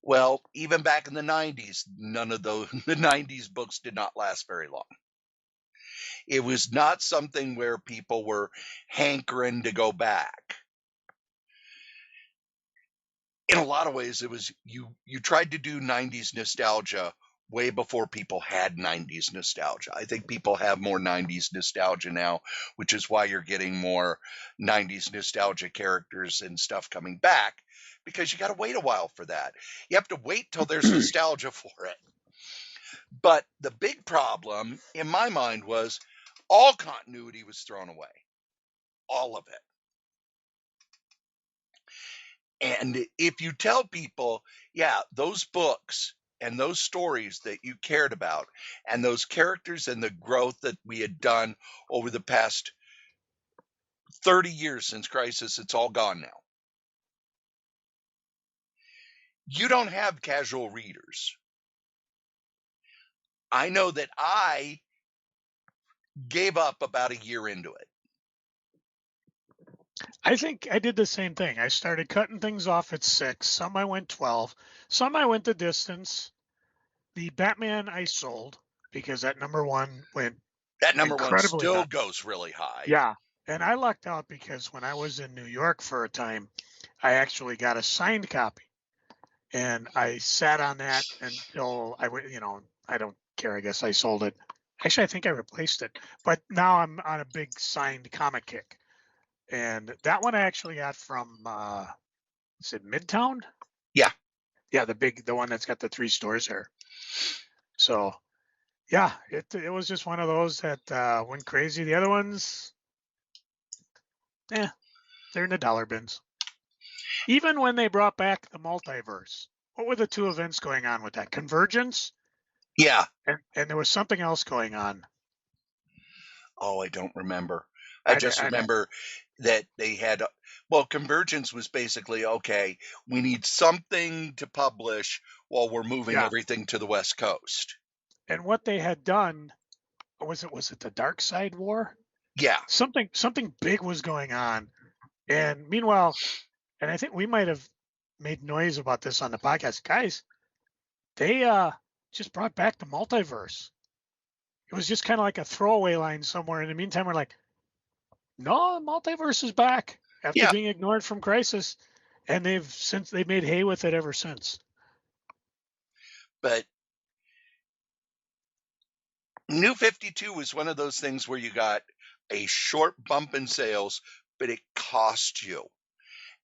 Well, even back in the 90s, none of the 90s books did not last very long. It was not something where people were hankering to go back. In a lot of ways, it was you tried to do 90s nostalgia way before people had 90s nostalgia. I think people have more 90s nostalgia now, which is why you're getting more 90s nostalgia characters and stuff coming back, because you got to wait a while for that. You have to wait till there's nostalgia for it. But the big problem in my mind was all continuity was thrown away. All of it. And if you tell people, yeah, those books and those stories that you cared about and those characters and the growth that we had done over the past 30 years since Crisis, it's all gone now. You don't have casual readers. I know that I gave up about a year into it. I think I did the same thing. I started cutting things off at 6. Some I went 12. Some I went the distance. The Batman I sold because that number one went That number one incredibly still high. goes really high. Yeah. And I lucked out because when I was in New York for a time, I actually got a signed copy. And I sat on that until I don't care. I guess I sold it. Actually, I think I replaced it. But now I'm on a big signed comic kick. And that one I actually got from, is it Midtown? Yeah. Yeah, the one that's got the 3 stores there. So, yeah, it was just one of those that went crazy. The other ones, They're in the dollar bins. Even when they brought back the multiverse, what were the two events going on with that? Convergence? Yeah. And there was something else going on. Oh, I don't remember. I just remember that they had, well, Convergence was basically, okay, we need something to publish while we're moving everything to the West Coast. And what they had done, was it the Dark Side War? Yeah. Something big was going on. And meanwhile, and I think we might have made noise about this on the podcast, guys, they just brought back the multiverse. It was just kind of like a throwaway line somewhere. In the meantime, we're like, no, multiverse is back after being ignored from Crisis, and they've made hay with it ever since. But New 52 was one of those things where you got a short bump in sales, but it cost you.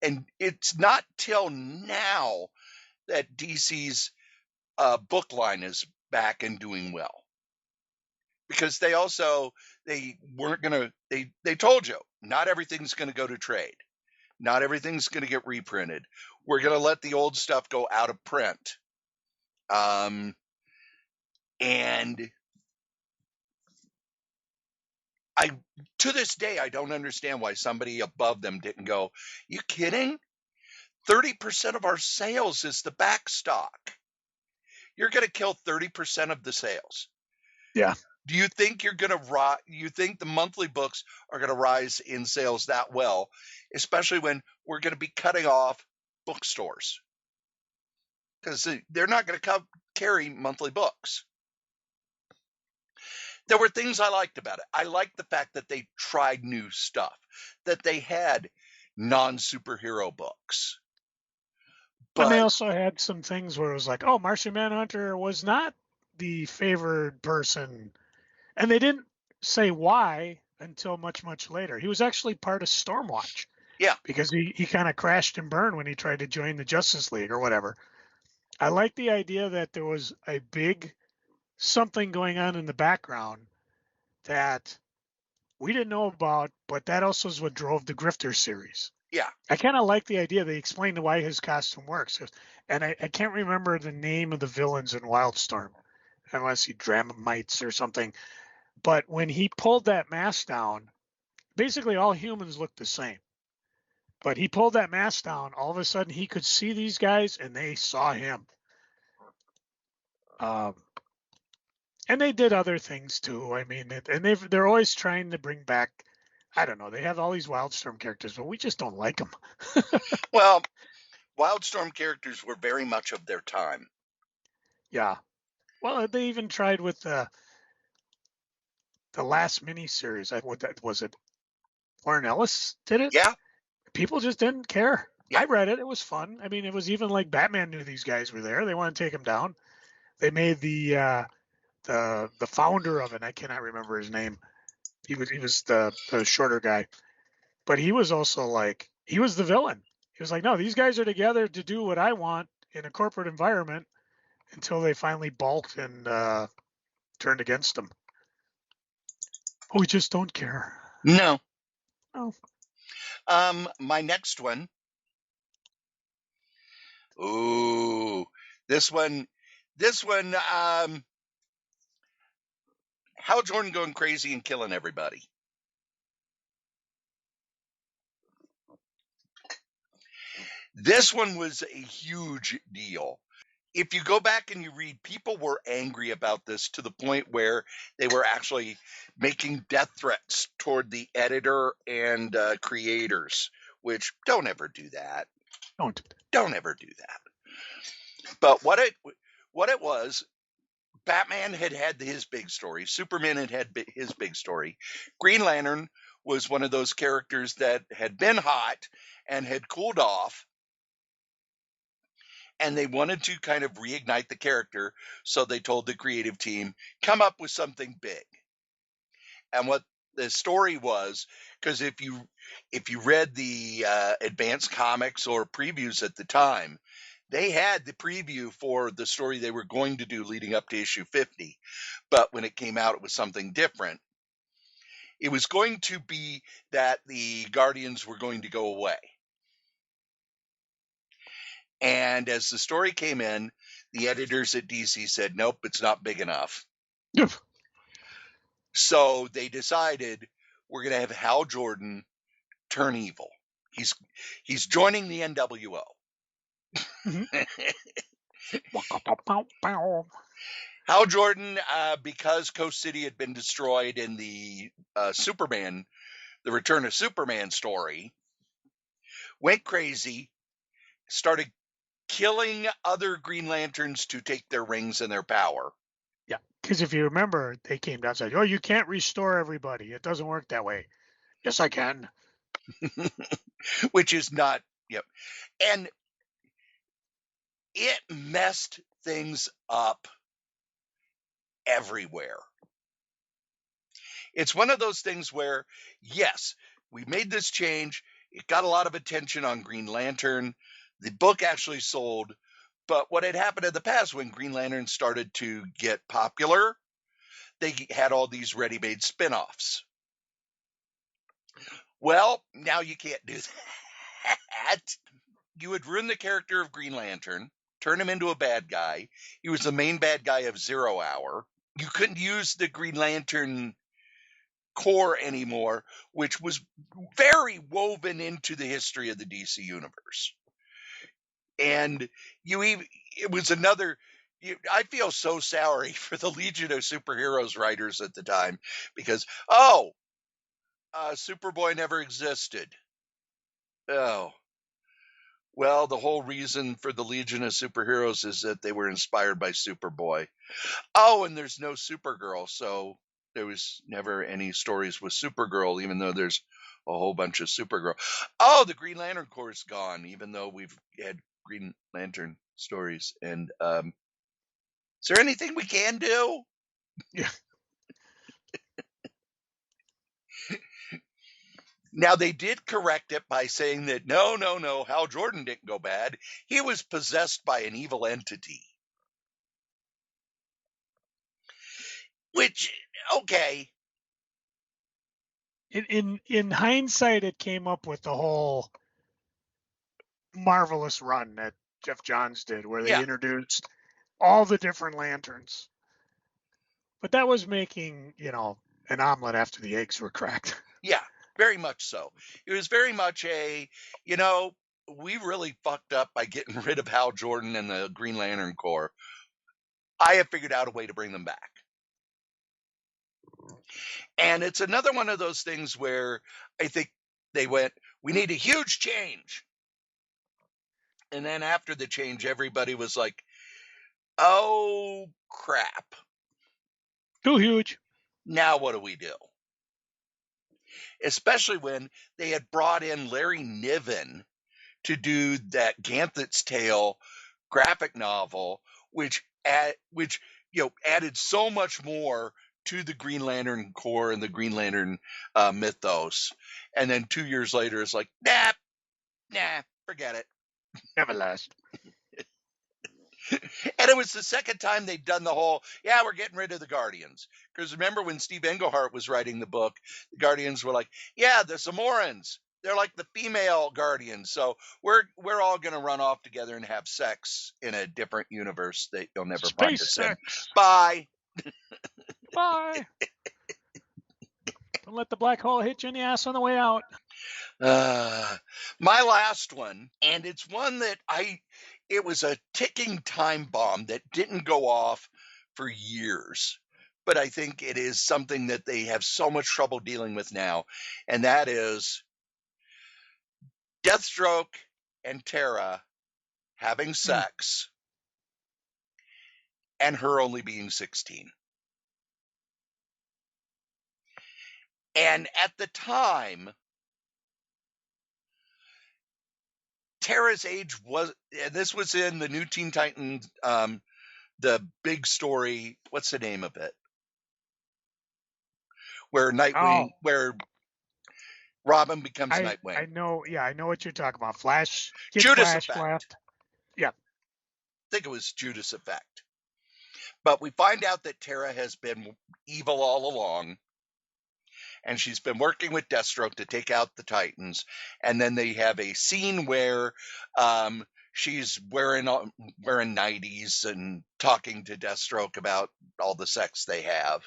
And it's not till now that DC's book line is back and doing well. Because they weren't going to, they told you, not everything's going to go to trade. Not everything's going to get reprinted. We're going to let the old stuff go out of print. And to this day, I don't understand why somebody above them didn't go, you kidding? 30% of our sales is the back stock. You're going to kill 30% of the sales. Yeah. Do you think you think the monthly books are going to rise in sales that well, especially when we're going to be cutting off bookstores? Because they're not going to carry monthly books. There were things I liked about it. I liked the fact that they tried new stuff, that they had non-superhero books. But they also had some things where it was like, oh, Martian Manhunter was not the favored person. And they didn't say why until much, much later. He was actually part of Stormwatch. Yeah. Because he kind of crashed and burned when he tried to join the Justice League or whatever. I like the idea that there was a big something going on in the background that we didn't know about, but that also is what drove the Grifter series. Yeah. I kind of like the idea they explained why his costume works. And I can't remember the name of the villains in Wildstorm, unless he Dramamites or something. But when he pulled that mask down, basically all humans looked the same. But he pulled that mask down. All of a sudden, he could see these guys, and they saw him. And they did other things too. I mean, and they're always trying to bring back. I don't know. They have all these Wildstorm characters, but we just don't like them. Well, Wildstorm characters were very much of their time. Yeah. Well, they even tried with the last miniseries. What was it? Warren Ellis did it. Yeah. People just didn't care. Yeah. I read it. It was fun. I mean, it was even like Batman knew these guys were there. They wanted to take them down. They made the founder of it. I cannot remember his name. He was the shorter guy, but he was also like, he was the villain. He was like, no, these guys are together to do what I want in a corporate environment, until they finally balked and turned against him. Oh, we just don't care. No. Oh. My next one. Ooh, this one. Hal Jordan going crazy and killing everybody. This one was a huge deal. If you go back and you read, people were angry about this to the point where they were actually making death threats toward the editor and creators, which don't ever do that. Don't ever do that. But what it was, Batman had his big story. Superman had his big story. Green Lantern was one of those characters that had been hot and had cooled off. And they wanted to kind of reignite the character. So they told the creative team, come up with something big. And what the story was, because if you read the advanced comics or previews at the time, they had the preview for the story they were going to do leading up to issue 50. But when it came out, it was something different. It was going to be that the Guardians were going to go away. And as the story came in, the editors at DC said, nope, it's not big enough. So they decided we're going to have Hal Jordan turn evil. He's joining the NWO. Hal Jordan, because Coast City had been destroyed in the Superman, the Return of Superman story, went crazy, started killing other Green Lanterns to take their rings and their power. Yeah, because if you remember, they came down and said, "Oh, you can't restore everybody. It doesn't work that way." Yes, I can. Which is not, yep. And it messed things up everywhere. It's one of those things where, yes, we made this change. It got a lot of attention on Green Lantern. The book actually sold. But what had happened in the past when Green Lantern started to get popular, they had all these ready-made spin-offs. Well, now you can't do that. You would ruin the character of Green Lantern, turn him into a bad guy. He was the main bad guy of 0 Hour. You couldn't use the Green Lantern core anymore, which was very woven into the history of the DC universe. And it was another. I feel so sorry for the Legion of Superheroes writers at the time because Superboy never existed. Oh, well, the whole reason for the Legion of Superheroes is that they were inspired by Superboy. Oh, and there's no Supergirl, so there was never any stories with Supergirl, even though there's a whole bunch of Supergirl. Oh, the Green Lantern Corps is gone, even though we've had Green Lantern stories. And is there anything we can do? Yeah. Now, they did correct it by saying that no, Hal Jordan didn't go bad. He was possessed by an evil entity. Which, okay. In hindsight, it came up with the whole marvelous run that Jeff Johns did, where they introduced all the different lanterns. But that was making, an omelet after the eggs were cracked. Yeah, very much so. It was very much we really fucked up by getting rid of Hal Jordan and the Green Lantern Corps. I have figured out a way to bring them back. And it's another one of those things where I think they went, we need a huge change. And then after the change, everybody was like, oh, crap. Too huge. Now what do we do? Especially when they had brought in Larry Niven to do that Ganthet's Tale graphic novel, which added so much more to the Green Lantern Corps and the Green Lantern mythos. And then 2 years later, it's like, nah, forget it. Never last. And it was the second time they'd done the whole, we're getting rid of the Guardians. Because remember when Steve Englehart was writing the book, the Guardians were like, the Zamorans, they're like the female Guardians. So we're all going to run off together and have sex in a different universe that you'll never find us in. Bye. Bye. Don't let the black hole hit you in the ass on the way out. My last one, and it's one that it was a ticking time bomb that didn't go off for years, but I think it is something that they have so much trouble dealing with now, and that is Deathstroke and Tara having sex and her only being 16. And at the time, Tara's age was, and this was in the New Teen Titans, the big story. What's the name of it? Where Nightwing, where Robin becomes Nightwing. I know what you're talking about. Flash. Judas Flash Effect. Left. Yeah. I think it was Judas Effect. But we find out that Tara has been evil all along. and she's been working with Deathstroke to take out the Titans. And then they have a scene where she's wearing 90s and talking to Deathstroke about all the sex they have.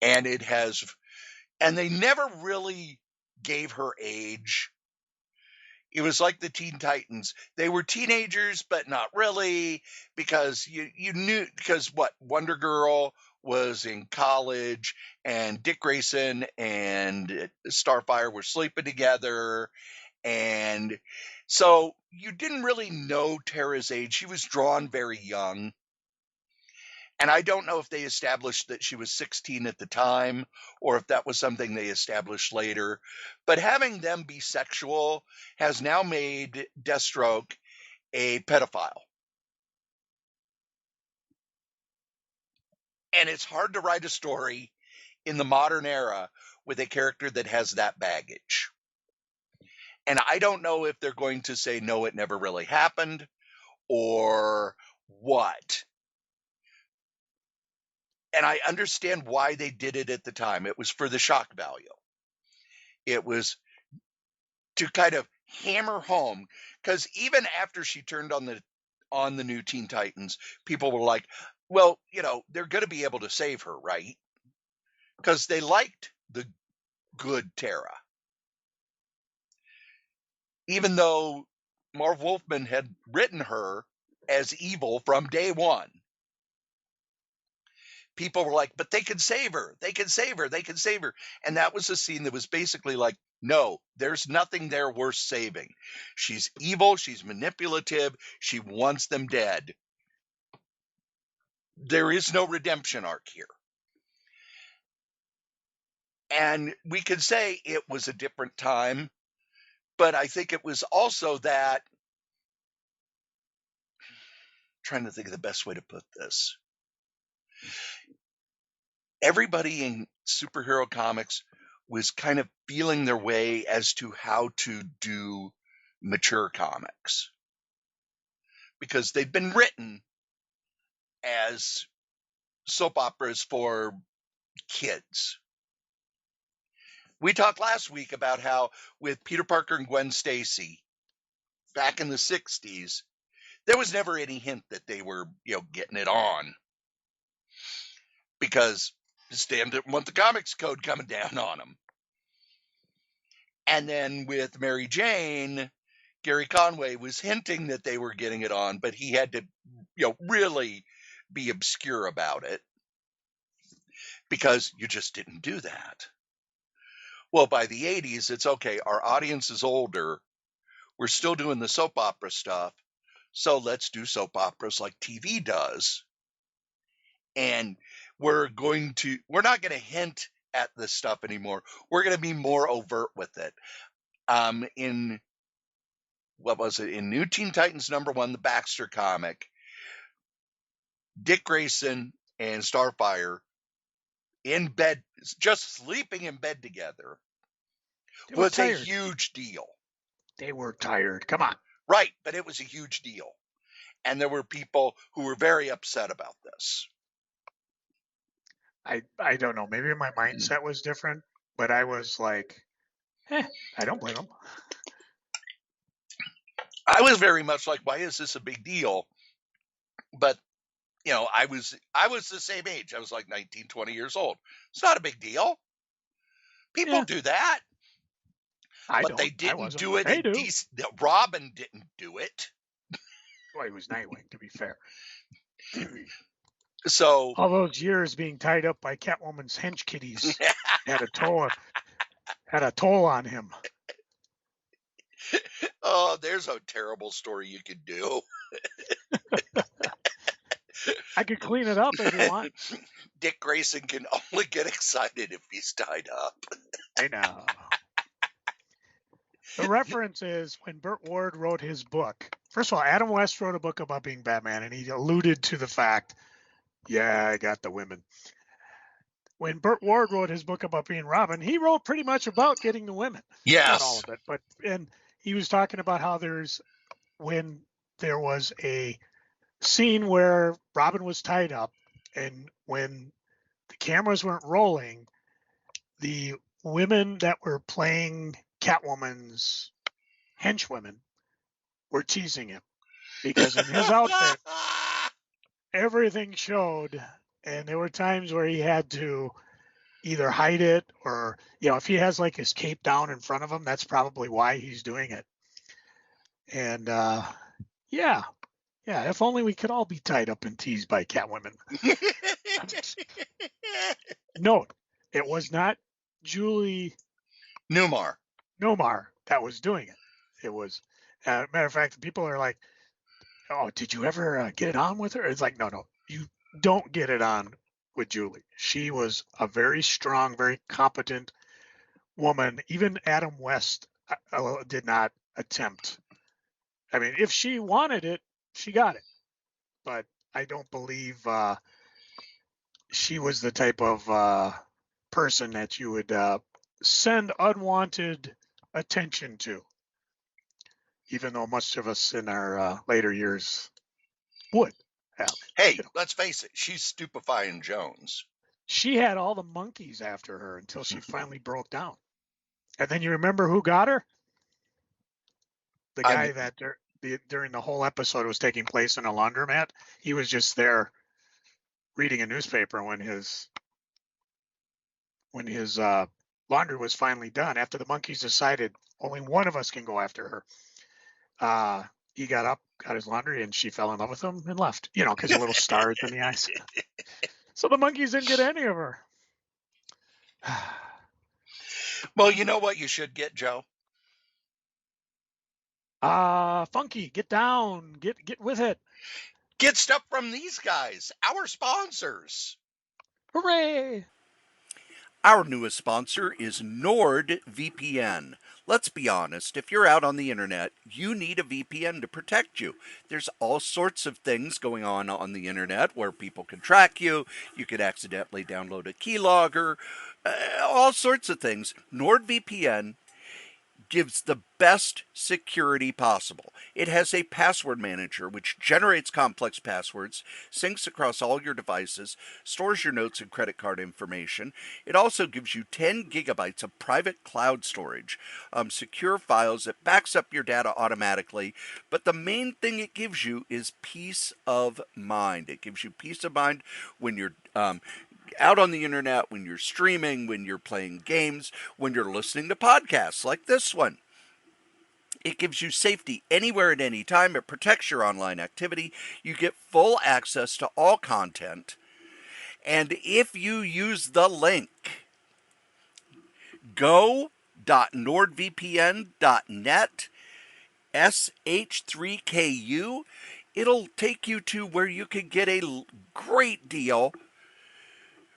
And they never really gave her age. It was like the Teen Titans. They were teenagers, but not really, because you knew, because Wonder Girl was in college, and Dick Grayson and Starfire were sleeping together, and so you didn't really know Tara's age. She was drawn very young. And I don't know if they established that she was 16 at the time or if that was something they established later. But having them be sexual has now made Deathstroke a pedophile. And it's hard to write a story in the modern era with a character that has that baggage. And I don't know if they're going to say, no, it never really happened, or what. And I understand why they did it at the time. It was for the shock value. It was to kind of hammer home, because even after she turned on the new Teen Titans, people were like, well, they're going to be able to save her, right? Because they liked the good Tara. Even though Marv Wolfman had written her as evil from day one. People were like, but they can save her. They can save her. They can save her. And that was a scene that was basically like, no, there's nothing there worth saving. She's evil. She's manipulative. She wants them dead. There is no redemption arc here. And we could say it was a different time, but I think it was also that, trying to think of the best way to put this. Everybody in superhero comics was kind of feeling their way as to how to do mature comics, because they've been written as soap operas for kids. We talked last week about how with Peter Parker and Gwen Stacy back in the 60s, there was never any hint that they were, getting it on, because Stan didn't want the comics code coming down on them. And then with Mary Jane, Gary Conway was hinting that they were getting it on, but he had to, really be obscure about it, because you just didn't do that. Well, by the 80s, it's okay. Our audience is older. We're still doing the soap opera stuff. So let's do soap operas like TV does. And we're not going to hint at this stuff anymore. We're going to be more overt with it. In New Teen Titans #1, the Baxter comic, Dick Grayson and Starfire in bed, just sleeping in bed together, was a huge deal. They were tired. Come on. Right, but it was a huge deal. And there were people who were very upset about this. I don't know. Maybe my mindset was different, but I was like, I don't blame them. I was very much like, why is this a big deal? But, I was the same age. I was like 19, 20 years old. It's not a big deal. People do that. But they didn't do it. Robin didn't do it. Well, he was Nightwing, to be fair. So all those years being tied up by Catwoman's hench kitties had a toll on him. Oh, there's a terrible story you could do. I could clean it up if you want. Dick Grayson can only get excited if he's tied up. I know. The reference is when Burt Ward wrote his book. First of all, Adam West wrote a book about being Batman, and he alluded to the fact, I got the women. When Burt Ward wrote his book about being Robin, he wrote pretty much about getting the women. Yes. Not all of it, and he was talking about how when there was a scene where Robin was tied up, and when the cameras weren't rolling, the women that were playing Catwoman's henchwomen were teasing him because in his outfit, everything showed, and there were times where he had to either hide it or, if he has like his cape down in front of him, that's probably why he's doing it. And yeah, if only we could all be tied up and teased by Catwomen. Note, it was not Julie Newmar that was doing it. It was, matter of fact, people are like, "Oh, did you ever get it on with her?" It's like, no, you don't get it on with Julie. She was a very strong, very competent woman. Even Adam West did not attempt. I mean, if she wanted it, she got it. But I don't believe she was the type of person that you would send unwanted attention to, even though most of us in our later years would have. Hey, let's face it, she's stupefying Jones. She had all the monkeys after her until she finally broke down. And then you remember who got her? The guy that during the whole episode was taking place in a laundromat. He was just there reading a newspaper when his laundry was finally done. After the monkeys decided only one of us can go after her, he got up, got his laundry, and she fell in love with him and left. Because of little stars in the eyes. So the monkeys didn't get any of her. Well, you know what you should get, Joe? Funky, get down, get with it. Get stuff from these guys, our sponsors. Hooray! Our newest sponsor is NordVPN. Let's be honest, if you're out on the internet, you need a VPN to protect you. There's all sorts of things going on the internet where people can track you. You could accidentally download a keylogger, all sorts of things. NordVPN gives the best security possible. It has a password manager which generates complex passwords, syncs across all your devices, stores your notes and credit card information. It also gives you 10 gigabytes of private cloud storage, secure files that backs up your data automatically. But the main thing it gives you is peace of mind. It gives you peace of mind when you're out on the internet, when you're streaming, when you're playing games, when you're listening to podcasts like this one. It gives you safety anywhere at any time. It protects your online activity. You get full access to all content. And if you use the link go.nordvpn.net sh3ku, it'll take you to where you can get a great deal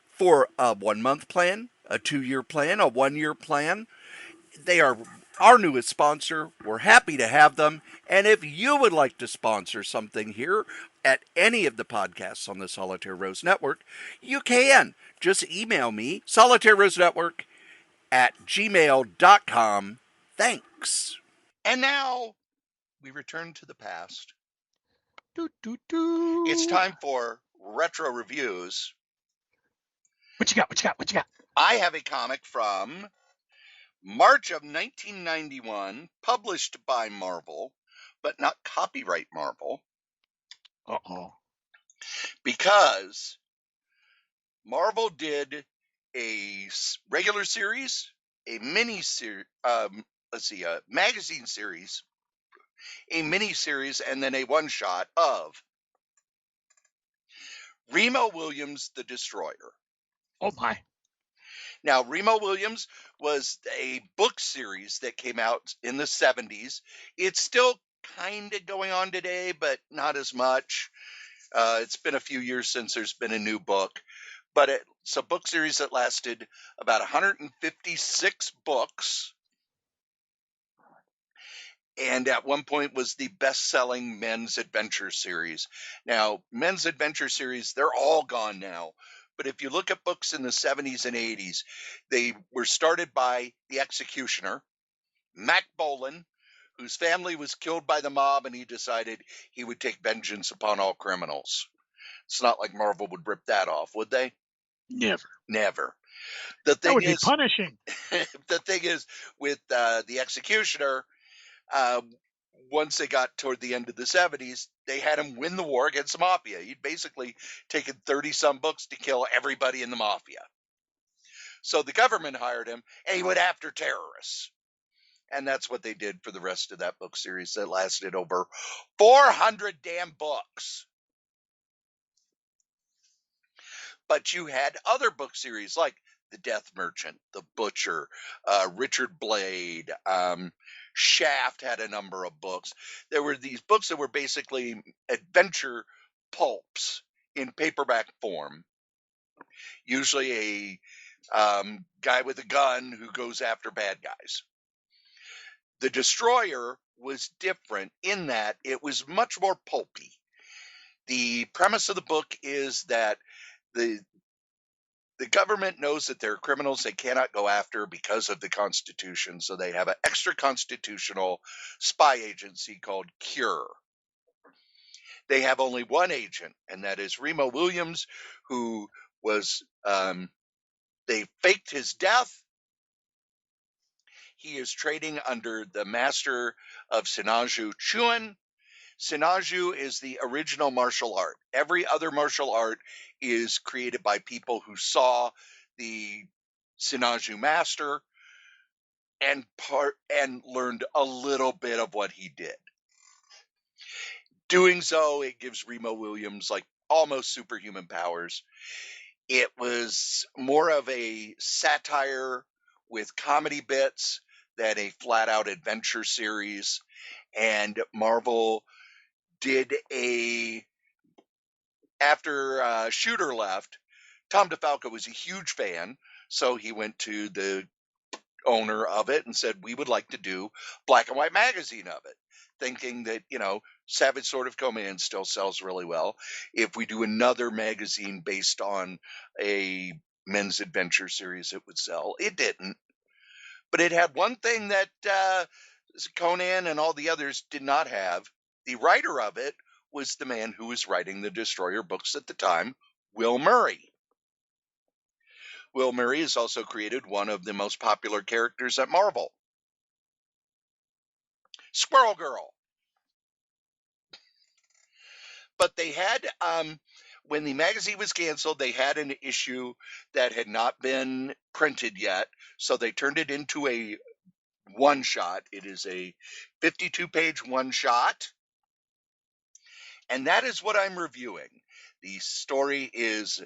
for a 1-month plan, a 2-year plan, a 1-year plan. They are our newest sponsor. We're happy to have them. And if you would like to sponsor something here at any of the podcasts on the Solitaire Rose Network, you can. Just email me, solitairerosenetwork@gmail.com. Thanks. And now we return to the past. Do. It's time for retro reviews. What you got? I have a comic from March of 1991, published by Marvel, but not copyright Marvel. Uh-oh. Because Marvel did a regular series, a mini series, a magazine series, a mini series, and then a one-shot of Remo Williams The Destroyer. Oh my. Now, Remo Williams was a book series that came out in the 70s. It's still kind of going on today, but not as much. It's been a few years since there's been a new book. But it's a book series that lasted about 156 books. And at one point was the best-selling men's adventure series. Now, men's adventure series, they're all gone now. But if you look at books in the 70s and 80s, they were started by the executioner, Mac Bolan, whose family was killed by the mob, and he decided he would take vengeance upon all criminals. It's not like Marvel would rip that off, would they? Never. Never. The That thing would be is, punishing. with the Executioner, once they got toward the end of the 70s, they had him win the war against the mafia. He'd basically taken 30-some books to kill everybody in the mafia. So the government hired him, and he went after terrorists. And that's what they did for the rest of that book series that lasted over 400 damn books. But you had other book series like The Death Merchant, The Butcher, Richard Blade, Shaft had a number of books. There were these books that were basically adventure pulps in paperback form. Usually a guy with a gun who goes after bad guys. The Destroyer was different in that it was much more pulpy. The premise of the book is that the government knows that there are criminals they cannot go after because of the Constitution, so they have an extra constitutional spy agency called Cure. They have only one agent, and that is Remo Williams, who was, they faked his death. He is trading under the master of Sinaju Chuan. Sinaju is the original martial art. Every other martial art is created by people who saw the Sinaju master and learned a little bit of what he did. Doing so, it gives Remo Williams like almost superhuman powers. It was more of a satire with comedy bits than a flat out adventure series. And Marvel did after Shooter left, Tom DeFalco was a huge fan, so he went to the owner of it and said, we would like to do black and white magazine of it, thinking that, Savage Sword of Command still sells really well. If we do another magazine based on a men's adventure series, it would sell. It didn't. But it had one thing that Conan and all the others did not have. The writer of it was the man who was writing the Destroyer books at the time, Will Murray. Will Murray has also created one of the most popular characters at Marvel, Squirrel Girl. But they had, when the magazine was canceled, they had an issue that had not been printed yet, so they turned it into a one-shot. It is a 52-page one-shot, and that is what I'm reviewing. The story is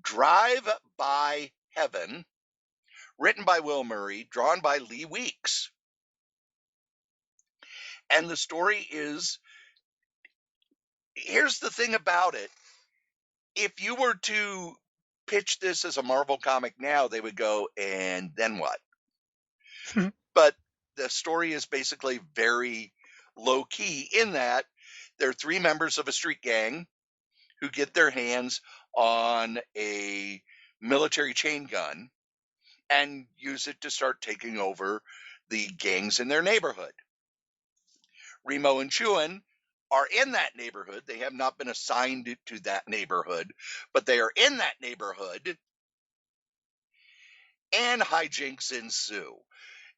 Drive by Heaven, written by Will Murray, drawn by Lee Weeks. And the story is, here's the thing about it. If you were to pitch this as a Marvel comic now, they would go, and then what? But the story is basically very low key in that there are three members of a street gang who get their hands on a military chain gun and use it to start taking over the gangs in their neighborhood. Remo and Chuan are in that neighborhood. They have not been assigned to that neighborhood, but they are in that neighborhood, and hijinks ensue.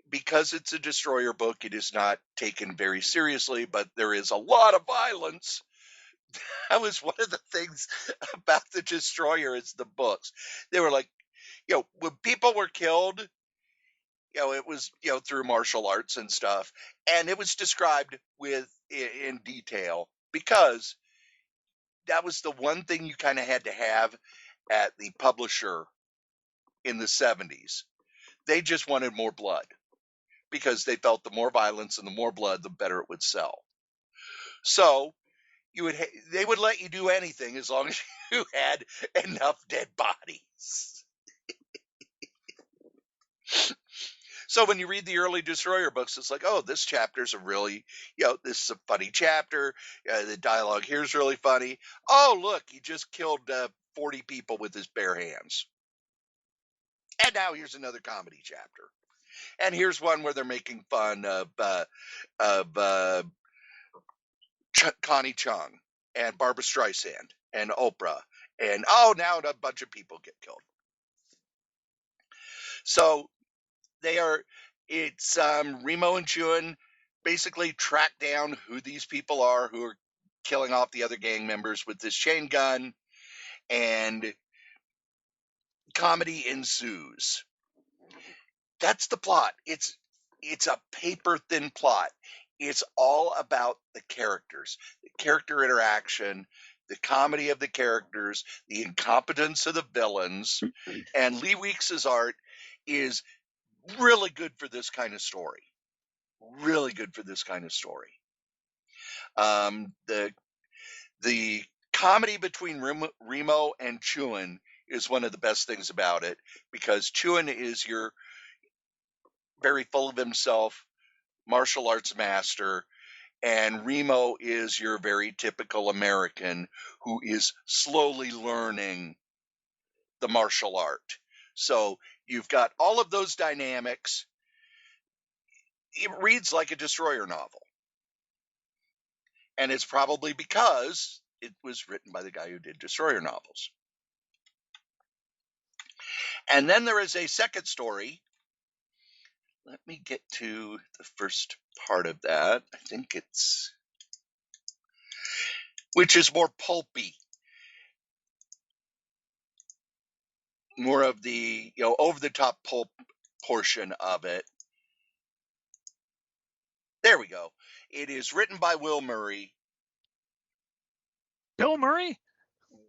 Because it's a Destroyer book, it is not taken very seriously, but there is a lot of violence. That was one of the things about the Destroyer is the books. They were like, when people were killed, it was, through martial arts and stuff. And it was described in detail because that was the one thing you kind of had to have at the publisher in the 70s. They just wanted more blood because they felt the more violence and the more blood, the better it would sell. So they would let you do anything as long as you had enough dead bodies. So when you read the early Destroyer books, it's like, oh, this chapter's a really, this is a funny chapter. The dialogue here is really funny. Oh, look, he just killed 40 people with his bare hands. And now here's another comedy chapter. And here's one where they're making fun of Connie Chung and Barbara Streisand and Oprah. And, now a bunch of people get killed. So it's Remo and Chewin basically track down who these people are who are killing off the other gang members with this chain gun, and comedy ensues. That's the plot. It's a paper thin plot. It's all about the characters, the character interaction, the comedy of the characters, the incompetence of the villains, and Lee Weeks' art is really good for this kind of story. Really good for this kind of story. The comedy between Remo and Chewin is one of the best things about it, because Chewin is your very full of himself martial arts master, and Remo is your very typical American who is slowly learning the martial art. So you've got all of those dynamics. It reads like a Destroyer novel. And it's probably because it was written by the guy who did Destroyer novels. And then there is a second story. Let me get to the first part of that. I think it's, which is more pulpy. More of the, over the top pulp portion of it. There we go. It is written by Will Murray. Bill Murray?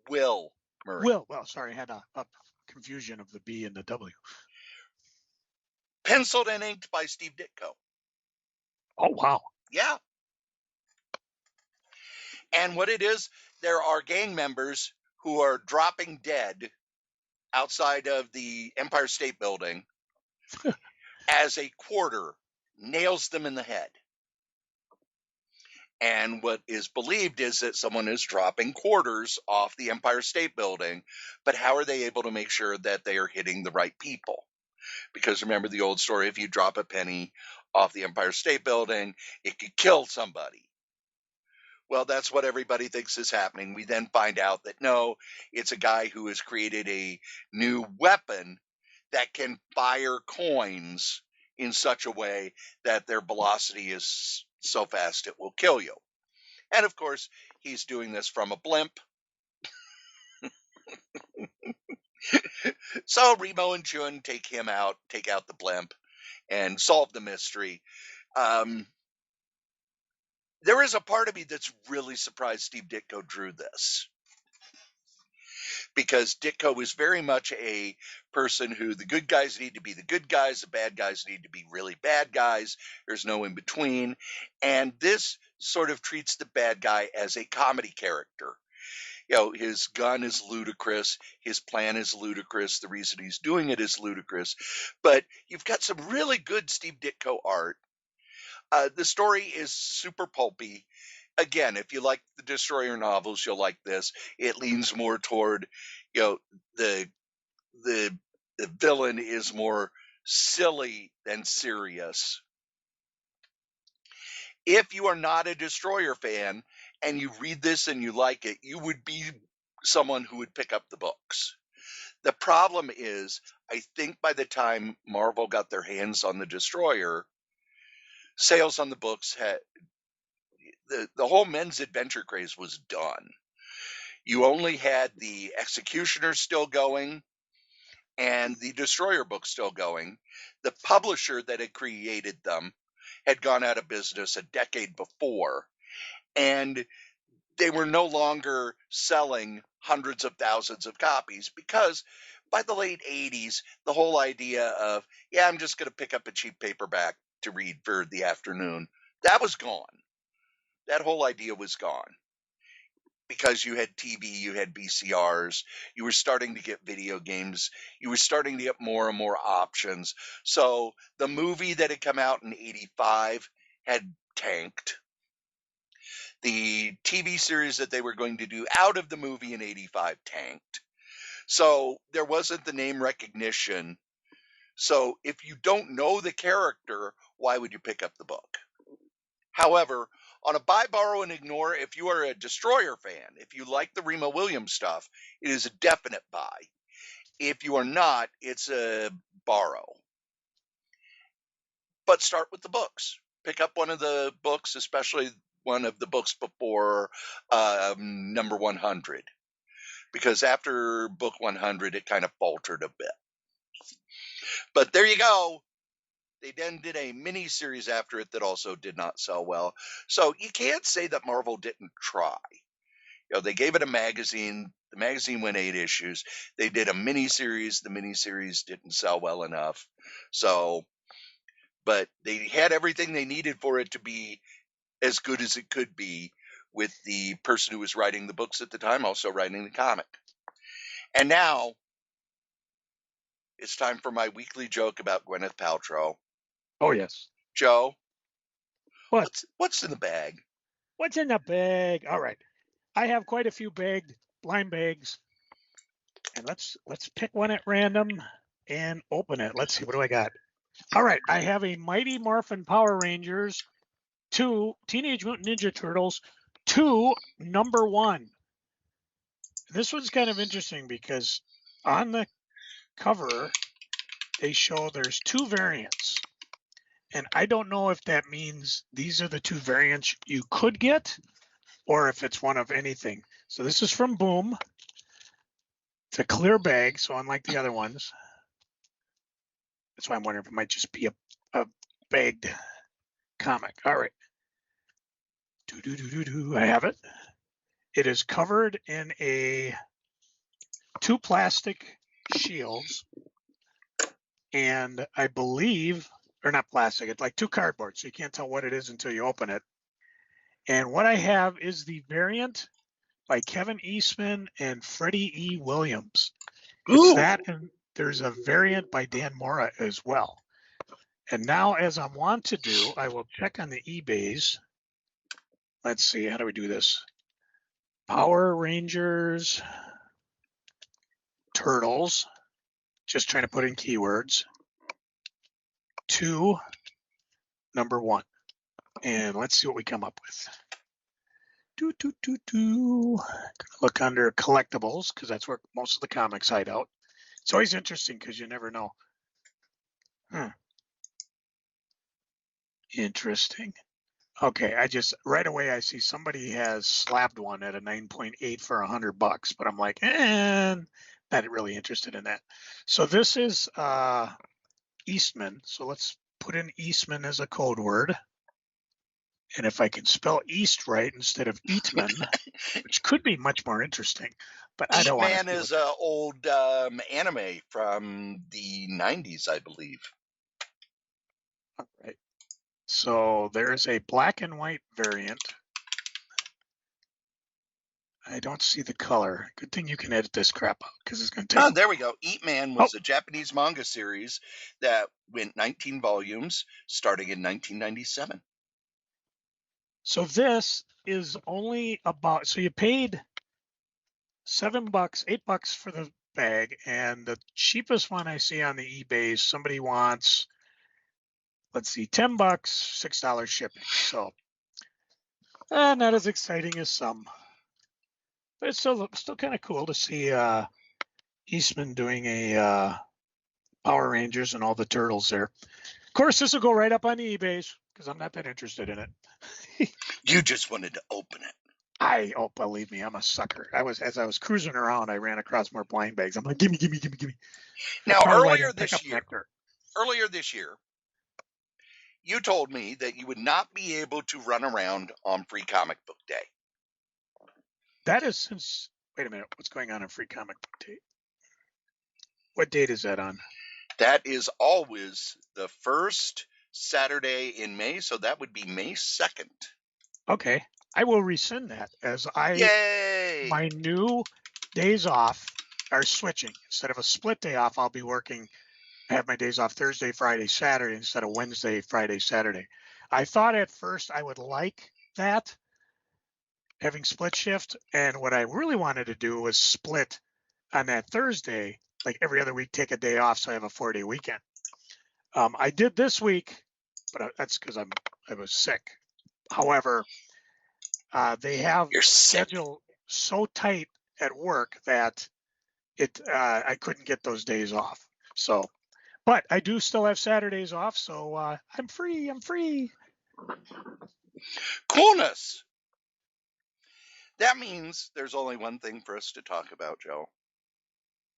Will Murray. Will. Well, sorry, I had a confusion of the B and the W. Penciled and inked by Steve Ditko. Oh, wow. Yeah. And what it is, there are gang members who are dropping dead outside of the Empire State Building as a quarter nails them in the head. And what is believed is that someone is dropping quarters off the Empire State Building, but how are they able to make sure that they are hitting the right people? Because remember the old story, if you drop a penny off the Empire State Building, it could kill somebody. Well, that's what everybody thinks is happening. We then find out that no, it's a guy who has created a new weapon that can fire coins in such a way that their velocity is so fast it will kill you. And of course, he's doing this from a blimp. So Remo and Chewin take out the blimp, and solve the mystery. There is a part of me that's really surprised Steve Ditko drew this, because Ditko is very much a person who the good guys need to be the good guys, the bad guys need to be really bad guys. There's no in between. And this sort of treats the bad guy as a comedy character. His gun is ludicrous. His plan is ludicrous. The reason he's doing it is ludicrous. But you've got some really good Steve Ditko art. The story is super pulpy. Again, if you like the Destroyer novels, you'll like this. It leans more toward, the villain is more silly than serious. If you are not a Destroyer fan and you read this and you like it, you would be someone who would pick up the books. The problem is, I think by the time Marvel got their hands on the Destroyer, sales on the books had, the whole men's adventure craze was done. You only had the Executioner still going and the Destroyer book still going. The publisher that had created them had gone out of business a decade before, and they were no longer selling hundreds of thousands of copies, because by the late 80s, the whole idea of, I'm just going to pick up a cheap paperback to read for the afternoon, that was gone. That whole idea was gone. Because you had TV, you had VCRs, you were starting to get video games, you were starting to get more and more options. So the movie that had come out in 85 had tanked. The TV series that they were going to do out of the movie in 85 tanked. So there wasn't the name recognition. So if you don't know the character, why would you pick up the book? However, on a buy, borrow, and ignore, if you are a Destroyer fan, if you like the Remo Williams stuff, it is a definite buy. If you are not, it's a borrow. But start with the books. Pick up one of the books, especially one of the books before number 100. Because after book 100, it kind of faltered a bit. But there you go. They then did a mini series after it that also did not sell well. So you can't say that Marvel didn't try. They gave it a magazine. The magazine went 8 issues. They did a mini series. The mini series didn't sell well enough. So, but they had everything they needed for it to be as good as it could be, with the person who was writing the books at the time also writing the comic. And now it's time for my weekly joke about Gwyneth Paltrow. Oh, yes. Joe, What? what's in the bag? What's in the bag? All right. I have quite a few blind bags. And let's pick one at random and open it. Let's see. What do I got? All right. I have a Mighty Morphin Power Rangers, 2 Teenage Mutant Ninja Turtles, 2 number 1. This one's kind of interesting because on the cover, they show there's 2 variants. And I don't know if that means these are the 2 variants you could get or if it's one of anything. So this is from Boom. It's a clear bag, so unlike the other ones. That's why I'm wondering if it might just be a bagged comic. All right. I have it. It is covered in 2 plastic shields. And I believe, or not plastic, it's like 2 cardboard, so you can't tell what it is until you open it. And what I have is the variant by Kevin Eastman and Freddie E. Williams. It's that, and there's a variant by Dan Mora as well. And now, as I want to do, I will check on the eBays. Let's see, how do we do this? Power Rangers, Turtles, just trying to put in keywords. 2, number 1. And let's see what we come up with. Look under collectibles, because that's where most of the comics hide out. It's always interesting because you never know. Interesting. Okay, right away I see somebody has slapped one at a 9.8 for $100, but I'm like, not really interested in that. So this is Eastman. So let's put in Eastman as a code word. And if I can spell East right instead of Eatman, which could be much more interesting, but I don't want to. Eatman is an old anime from the 90s, I believe. All right. So there's a black and white variant. I don't see the color. Good thing you can edit this crap out because it's going to take. Oh, there we go. Eatman was a Japanese manga series that went 19 volumes starting in 1997. So this is only about, so you paid $7, $8 for the bag, and the cheapest one I see on the eBay, somebody wants, let's see, $10, $6 shipping. So not as exciting as some, but it's still kind of cool to see Eastman doing a Power Rangers and all the turtles there. Of course, this will go right up on the eBays because I'm not that interested in it. You just wanted to open it. Believe me, I'm a sucker. As I was cruising around, I ran across more blind bags. I'm like, gimme. Now, earlier this year, you told me that you would not be able to run around on Free Comic Book Day. That is since, wait a minute, what's going on Free Comic Book Day? What date is that on? That is always the first Saturday in May, so that would be May 2nd. Okay. I will rescind that as Yay! My new days off are switching. Instead of a split day off, I'll be working. I have my days off Thursday, Friday, Saturday instead of Wednesday, Friday, Saturday. I thought at first I would like that, having split shift. And what I really wanted to do was split on that Thursday, like every other week, take a day off so I have a 4-day weekend. I did this week, but that's because I was sick. However, they have schedule so tight at work that I couldn't get those days off. So, But I do still have Saturdays off, so I'm free. I'm free. Coolness. That means there's only one thing for us to talk about, Joe.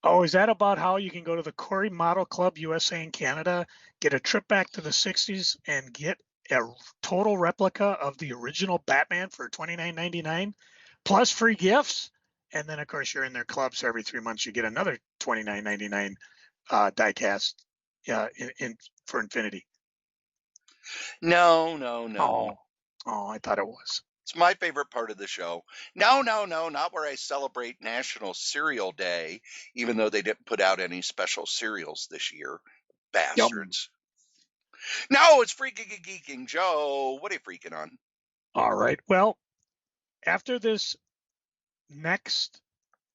Oh, is that about how you can go to the Cory Model Club USA in Canada, get a trip back to the 60s, and get a total replica of the original Batman for $29.99, plus free gifts? And then, of course, you're in their club, so every 3 months you get another $29.99 diecast for Infinity. No. Oh, I thought it was. It's my favorite part of the show. No, not where I celebrate National Cereal Day, even though they didn't put out any special cereals this year. Bastards. No, it's Freaking and Geeking. Joe, what are you freaking on? All right. Well, after this next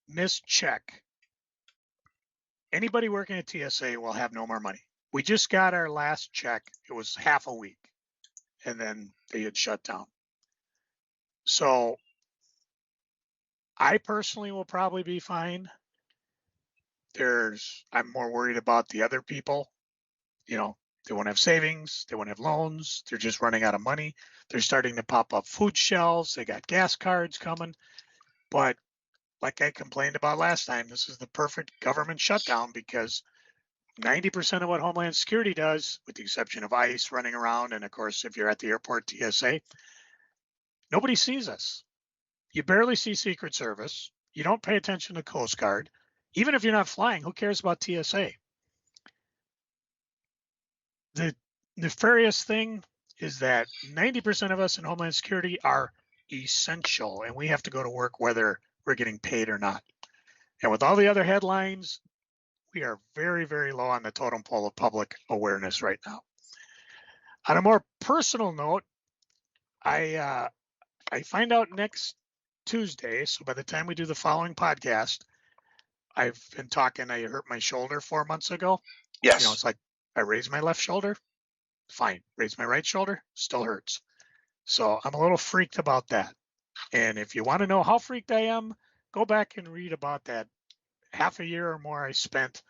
missed check, anybody working at TSA will have no more money. We just got our last check. It was half a week, and then they had shut down. So I personally will probably be fine. I'm more worried about the other people. You know, they won't have savings. They won't have loans. They're just running out of money. They're starting to pop up food shelves. They got gas cards coming. But like I complained about last time, this is the perfect government shutdown because 90% of what Homeland Security does, with the exception of ICE running around, and of course, if you're at the airport, TSA, nobody sees us. You barely see Secret Service. You don't pay attention to Coast Guard. Even if you're not flying, who cares about TSA? The nefarious thing is that 90% of us in Homeland Security are essential, and we have to go to work whether we're getting paid or not. And with all the other headlines, we are very, very low on the totem pole of public awareness right now. On a more personal note, I find out next Tuesday, so by the time we do the following podcast, I've been talking, I hurt my shoulder 4 months ago. Yes. You know, it's like I raise my left shoulder, fine. Raise my right shoulder, still hurts. So I'm a little freaked about that. And if you want to know how freaked I am, go back and read about that half a year or more I spent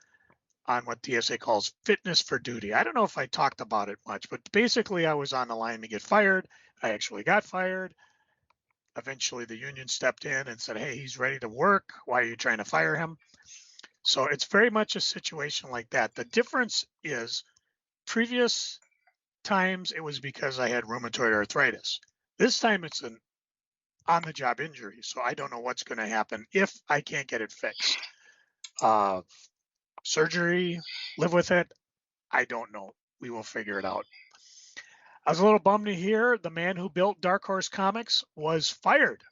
on what TSA calls fitness for duty. I don't know if I talked about it much, but basically I was on the line to get fired. I actually got fired. Eventually the union stepped in and said, hey, he's ready to work. Why are you trying to fire him? So it's very much a situation like that. The difference is previous times it was because I had rheumatoid arthritis. This time it's an on-the-job injury, so I don't know what's going to happen if I can't get it fixed. Surgery, live with it, I don't know. We will figure it out. I was a little bummed to hear the man who built Dark Horse Comics was fired.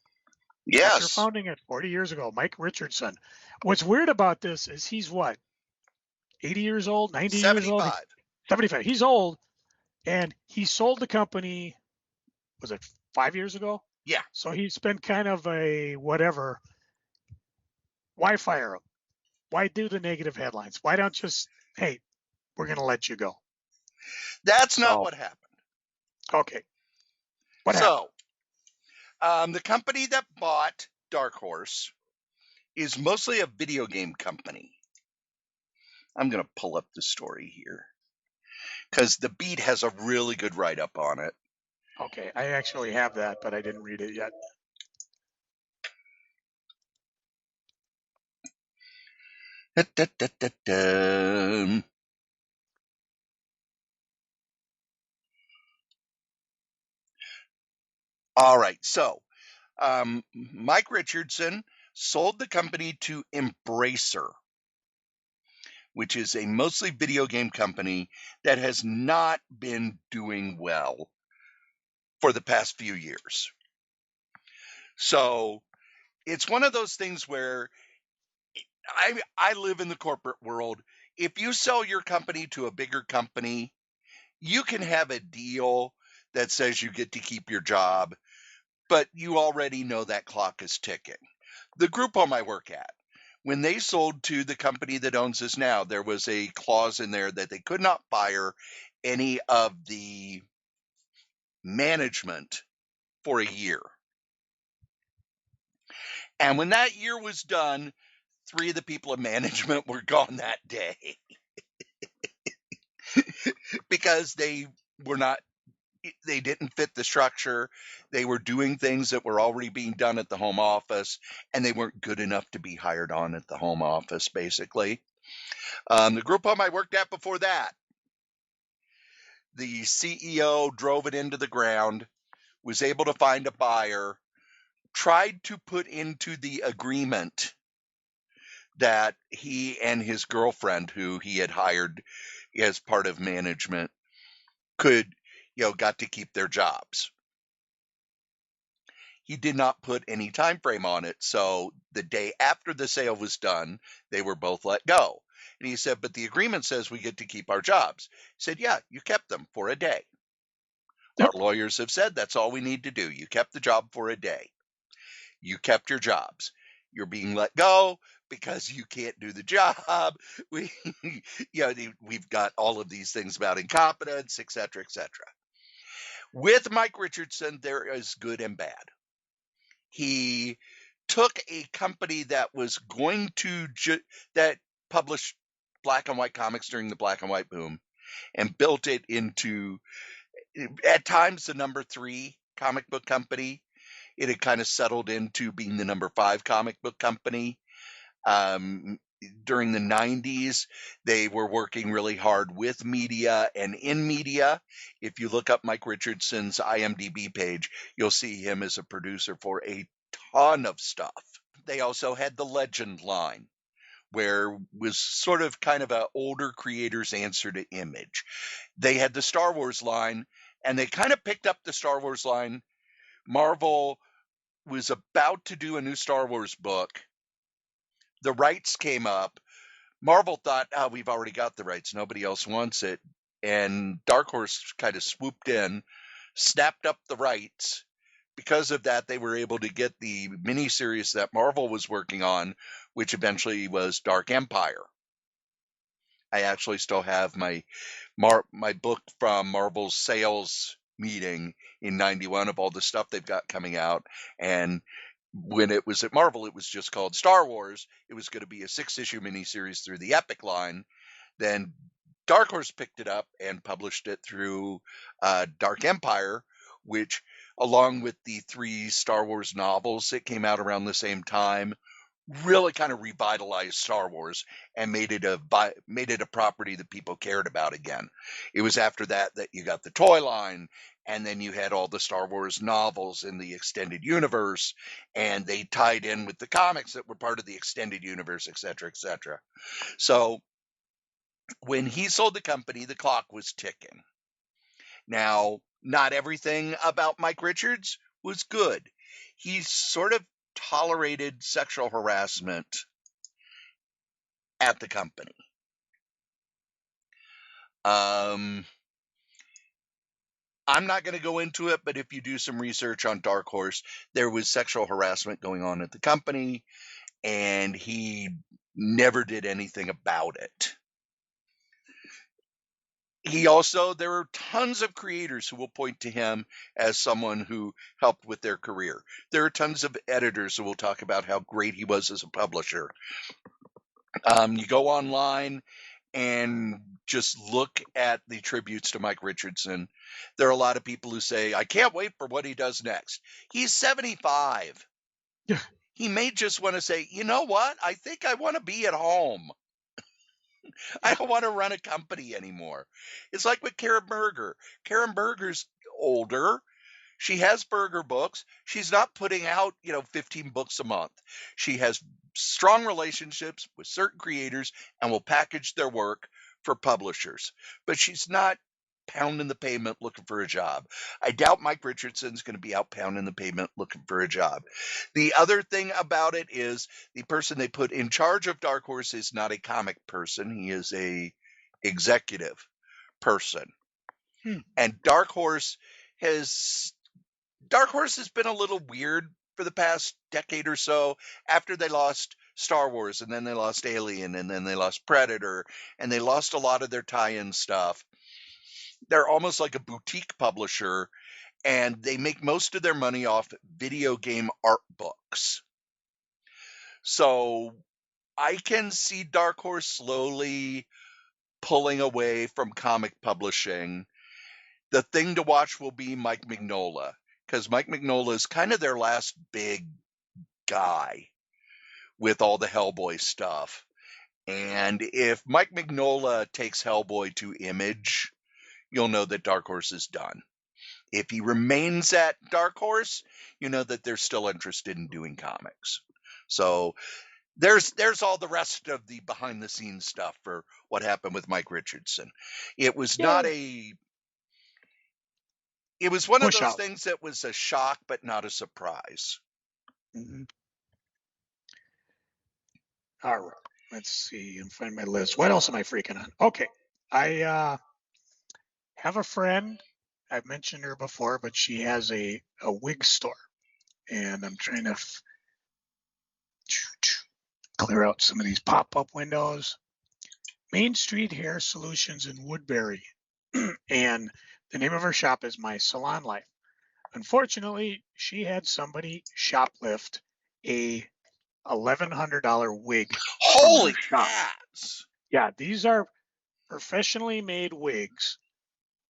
Yes. After founding it 40 years ago, Mike Richardson. What's weird about this is he's what, 80 years old, 90 years old? 75. He's old, and he sold the company, was it 5 years ago? Yeah. So he's been kind of a whatever. Why fire him? Why do the negative headlines? Why don't just, hey, we're going to let you go? That's not what happened. Okay. What happened? The company that bought Dark Horse is mostly a video game company. I'm going to pull up the story here because The Beat has a really good write-up on it. Okay, I actually have that, but I didn't read it yet. All right, so Mike Richardson sold the company to Embracer, which is a mostly video game company that has not been doing well for the past few years. So it's one of those things where I live in the corporate world. If you sell your company to a bigger company, you can have a deal that says you get to keep your job, but you already know that clock is ticking. The group home I work at, when they sold to the company that owns us now, there was a clause in there that they could not fire any of the management for a year. And when that year was done, 3 of the people in management were gone that day. because they didn't fit the structure. They were doing things that were already being done at the home office, and they weren't good enough to be hired on at the home office, basically. The group home I worked at before that, the CEO drove it into the ground, was able to find a buyer, tried to put into the agreement that he and his girlfriend, who he had hired as part of management, got to keep their jobs. He did not put any time frame on it. So the day after the sale was done, they were both let go. And he said, but the agreement says we get to keep our jobs. He said, yeah, you kept them for a day. Our lawyers have said that's all we need to do. You kept the job for a day. You kept your jobs. You're being let go because you can't do the job. We've got all of these things about incompetence, et cetera, et cetera. With Mike Richardson, there is good and bad. He took a company that was going to that published black and white comics during the black and white boom and built it into, at times, the number 3 comic book company. It had kind of settled into being the number 5 comic book company. During the 90s, they were working really hard with media and in media. If you look up Mike Richardson's IMDb page, you'll see him as a producer for a ton of stuff. They also had the Legend line, where was sort of kind of an older creator's answer to Image. They had the Star Wars line, and they kind of picked up the Star Wars line. Marvel was about to do a new Star Wars book. The rights came up. Marvel thought, we've already got the rights. Nobody else wants it. And Dark Horse kind of swooped in, snapped up the rights. Because of that, they were able to get the miniseries that Marvel was working on, which eventually was Dark Empire. I actually still have my book from Marvel's sales meeting in 91 of all the stuff they've got coming out. And when it was at Marvel, it was just called Star Wars. It was going to be a 6-issue miniseries through the Epic line. Then Dark Horse picked it up and published it through Dark Empire, which, along with the 3 Star Wars novels that came out around the same time, really kind of revitalized Star Wars and made it a property that people cared about again. It was after that you got the toy line, and then you had all the Star Wars novels in the extended universe, and they tied in with the comics that were part of the extended universe, et cetera, et cetera. So when he sold the company, the clock was ticking. Now, not everything about Mike Richards was good. He sort of tolerated sexual harassment at the company. I'm not going to go into it, but if you do some research on Dark Horse, there was sexual harassment going on at the company, and he never did anything about it. There are tons of creators who will point to him as someone who helped with their career. There are tons of editors who will talk about how great he was as a publisher. You go online and just look at the tributes to Mike Richardson. There are a lot of people who say, I can't wait for what he does next. He's 75. Yeah. He may just want to say, you know what? I think I want to be at home. I don't want to run a company anymore. It's like with Karen Berger. Karen Berger's older. She has Berger books. She's not putting out, 15 books a month. She has strong relationships with certain creators and will package their work for publishers. But she's not pounding the pavement looking for a job. I doubt Mike Richardson's going to be out pounding the pavement looking for a job. The other thing about it is the person they put in charge of Dark Horse is not a comic person. He is a executive person. And Dark Horse has been a little weird for the past decade or so. After they lost Star Wars, and then they lost Alien, and then they lost Predator, and they lost a lot of their tie-in stuff. They're almost like a boutique publisher, and they make most of their money off video game art books. So I can see Dark Horse slowly pulling away from comic publishing, the thing to watch will be Mike Mignola, because Mike Mignola is kind of their last big guy with all the Hellboy stuff. And if Mike Mignola takes Hellboy to Image, you'll know that Dark Horse is done. If he remains at Dark Horse, you know that they're still interested in doing comics. So there's all the rest of the behind the scenes stuff for what happened with Mike Richardson. It was not it was one of those things that was a shock but not a surprise. Mm-hmm. All right, let's see and find my list. What else am I freaking on? Okay, I have a friend. I've mentioned her before, but she has a wig store, and I'm trying to clear out some of these pop-up windows. Main Street Hair Solutions in Woodbury, and the name of her shop is My Salon Life. Unfortunately, she had somebody shoplift a $1,100 wig. Holy cats! Yeah, these are professionally made wigs.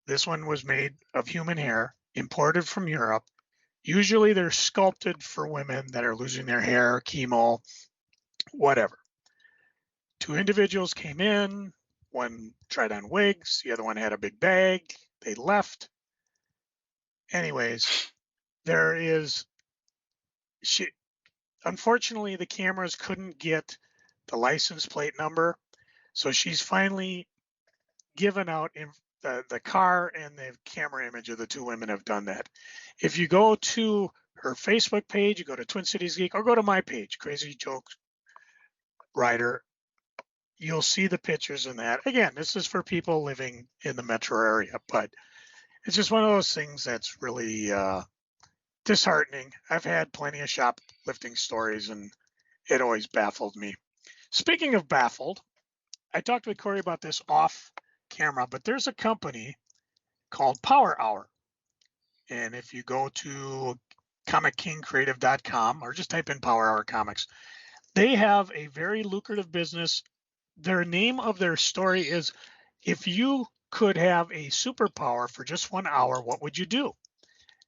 This one was made of human hair, imported from Europe. Usually they're sculpted for women that are losing their hair, chemo, whatever. Two individuals came in, one tried on wigs, the other one had a big bag. They left. Anyways, unfortunately, the cameras couldn't get the license plate number, so she's finally given out the car, and the camera image of the two women have done that. If you go to her Facebook page, you go to Twin Cities Geek, or go to my page, Crazy Jokes Writer, you'll see the pictures in that. Again, this is for people living in the metro area, but it's just one of those things that's really disheartening. I've had plenty of shoplifting stories, and it always baffled me. Speaking of baffled, I talked with Cory about this off camera, but there's a company called Power Hour. And if you go to ComicKingCreative.com or just type in Power Hour Comics, they have a very lucrative business. Their name of their story is, if you could have a superpower for just 1 hour, what would you do?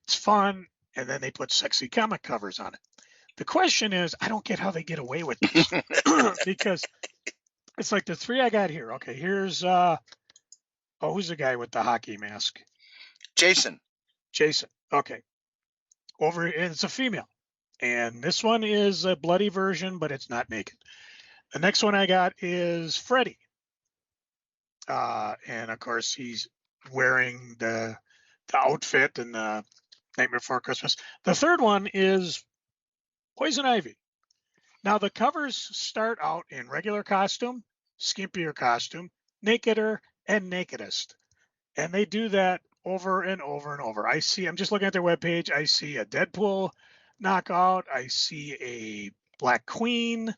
It's fun. And then they put sexy comic covers on it. The question is, I don't get how they get away with this because it's like the three I got here. Okay, here's who's the guy with the hockey mask? Jason. Okay. It's a female. And this one is a bloody version, but it's not naked. The next one I got is Freddy. And of course, he's wearing the outfit and the Nightmare Before Christmas. The third one is Poison Ivy. Now, the covers start out in regular costume, skimpier costume, nakeder, and nakedest. And they do that over and over and over. I'm just looking at their webpage. I see a Deadpool knockout. I see a Black Queen.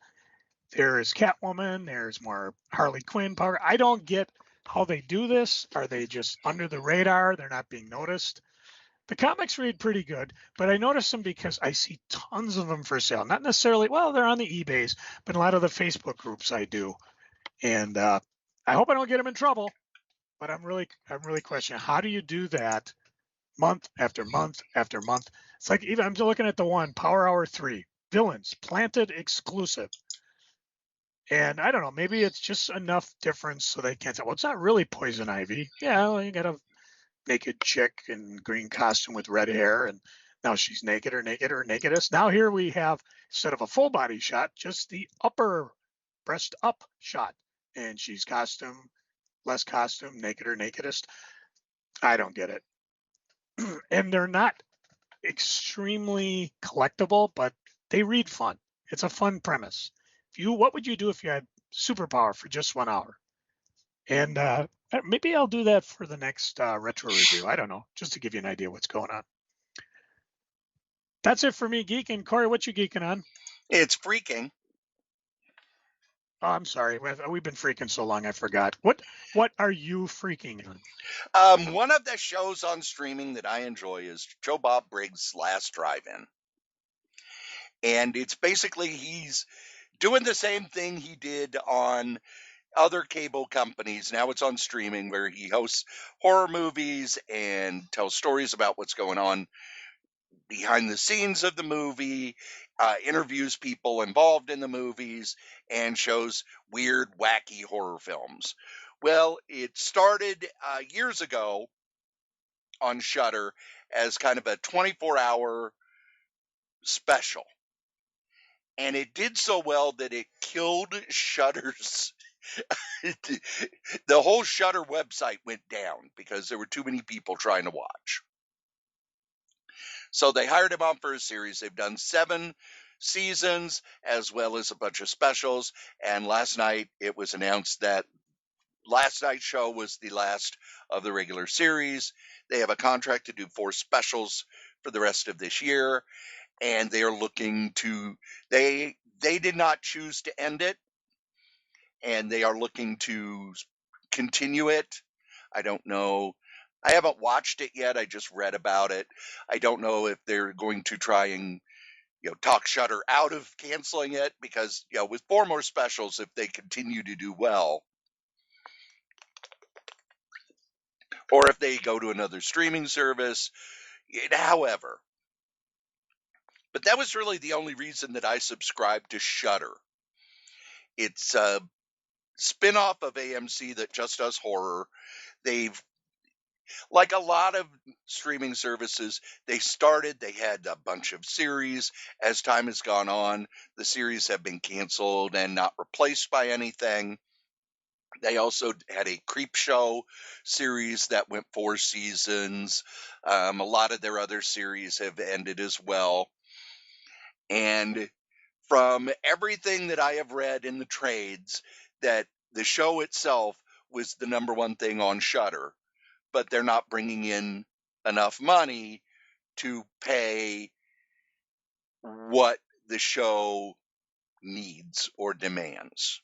There is Catwoman. There's more Harley Quinn power. I don't get how they do this. Are they just under the radar? They're not being noticed. The comics read pretty good, but I notice them because I see tons of them for sale. Not necessarily, well, they're on the eBays, but a lot of the Facebook groups I do. And I hope I don't get them in trouble, but I'm really questioning, how do you do that month after month after month? It's like, even I'm looking at the one, Power Hour 3, Villains, Planted Exclusive. And I don't know, maybe it's just enough difference so they can't say, well, it's not really Poison Ivy. Yeah, well, you got a naked chick in green costume with red hair, and now she's naked or nakedest. Now here we have, instead of a full body shot, just the upper breast up shot, and she's less costume, naked or nakedest. I don't get it. And they're not extremely collectible, but they read fun. It's a fun premise. What would you do if you had superpower for just 1 hour? And maybe I'll do that for the next retro review. I don't know, just to give you an idea what's going on. That's it for me geeking. Cory, what you geeking on? It's freaking. Oh, I'm sorry. We've been freaking so long, I forgot. What are you freaking on? One of the shows on streaming that I enjoy is Joe Bob Briggs' Last Drive-In. And it's basically, he's doing the same thing he did on other cable companies. Now it's on streaming, where he hosts horror movies and tells stories about what's going on behind the scenes of the movie, interviews people involved in the movies, and shows weird, wacky horror films. Well, it started years ago on Shudder as kind of a 24-hour special. And it did so well that it killed Shudder's. The whole Shudder website went down because there were too many people trying to watch. So they hired him on for a series. They've done 7 seasons as well as a bunch of specials. And last night it was announced that last night's show was the last of the regular series. They have a contract to do 4 specials for the rest of this year. And they are looking to, they did not choose to end it, and they are looking to continue it. I don't know. I haven't watched it yet. I just read about it. I don't know if they're going to try and, talk Shudder out of canceling it, because, with 4 more specials, if they continue to do well, or if they go to another streaming service, however. But that was really the only reason that I subscribed to Shudder. It's a spin-off of AMC that just does horror. They've, like a lot of streaming services, they had a bunch of series. As time has gone on, the series have been canceled and not replaced by anything. They also had a Creepshow series that went 4 seasons. A lot of their other series have ended as well. And from everything that I have read in the trades, that the show itself was the number one thing on Shudder, but they're not bringing in enough money to pay what the show needs or demands.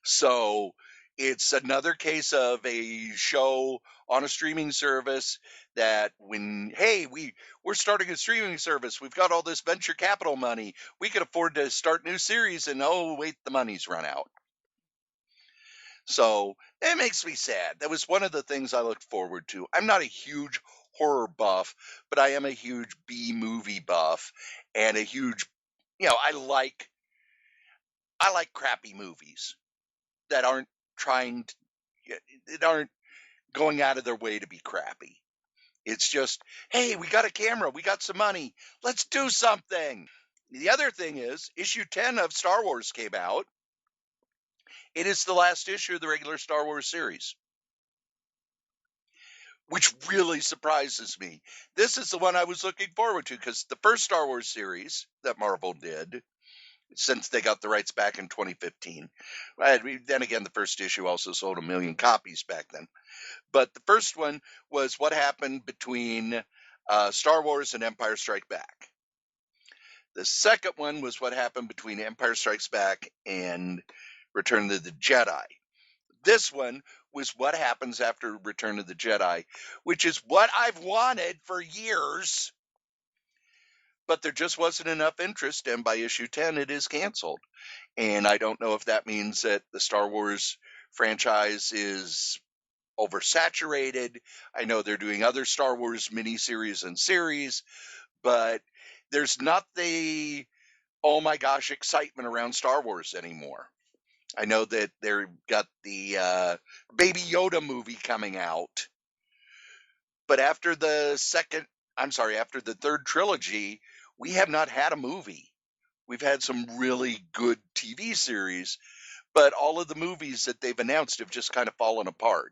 So it's another case of a show on a streaming service that we're starting a streaming service. We've got all this venture capital money. We can afford to start new series, and oh, wait, the money's run out. So it makes me sad. That was one of the things I looked forward to. I'm not a huge horror buff, but I am a huge B-movie buff, and a huge, I like crappy movies that aren't going out of their way to be crappy. It's just, hey, we got a camera, we got some money, let's do something. The other thing is, issue 10 of Star Wars came out. It is the last issue of the regular Star Wars series, which really surprises me. This is the one I was looking forward to, because the first Star Wars series that Marvel did, since they got the rights back in 2015. Then again, the first issue also sold 1 million copies back then. But the first one was what happened between Star Wars and Empire Strikes Back. The second one was what happened between Empire Strikes Back and Return of the Jedi. This one was what happens after Return of the Jedi, which is what I've wanted for years. But there just wasn't enough interest, and by issue 10, it is canceled. And I don't know if that means that the Star Wars franchise is oversaturated. I know they're doing other Star Wars miniseries and series, but there's not the, oh my gosh, excitement around Star Wars anymore. I know that they've got the Baby Yoda movie coming out, but after the third trilogy, we have not had a movie. We've had some really good TV series, but all of the movies that they've announced have just kind of fallen apart.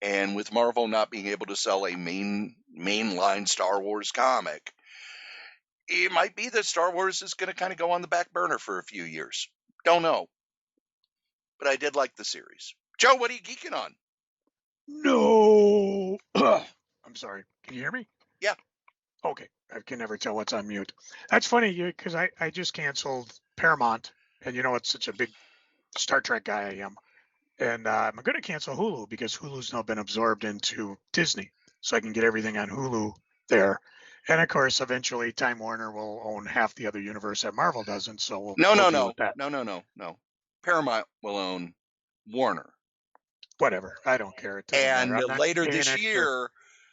And with Marvel not being able to sell a mainline Star Wars comic, it might be that Star Wars is going to kind of go on the back burner for a few years. Don't know. But I did like the series. Joe, what are you geeking on? No. I'm sorry. Can you hear me? Yeah. Okay. I can never tell what's on mute. That's funny, because I just canceled Paramount, and it's such a big Star Trek guy I am. And I'm going to cancel Hulu, because Hulu's now been absorbed into Disney, so I can get everything on Hulu there. And of course, eventually Time Warner will own half the other universe that Marvel doesn't, so we'll deal with that. No. Paramount will own Warner. Whatever. I don't care. It doesn't matter. And I'm not later paying this extra, year,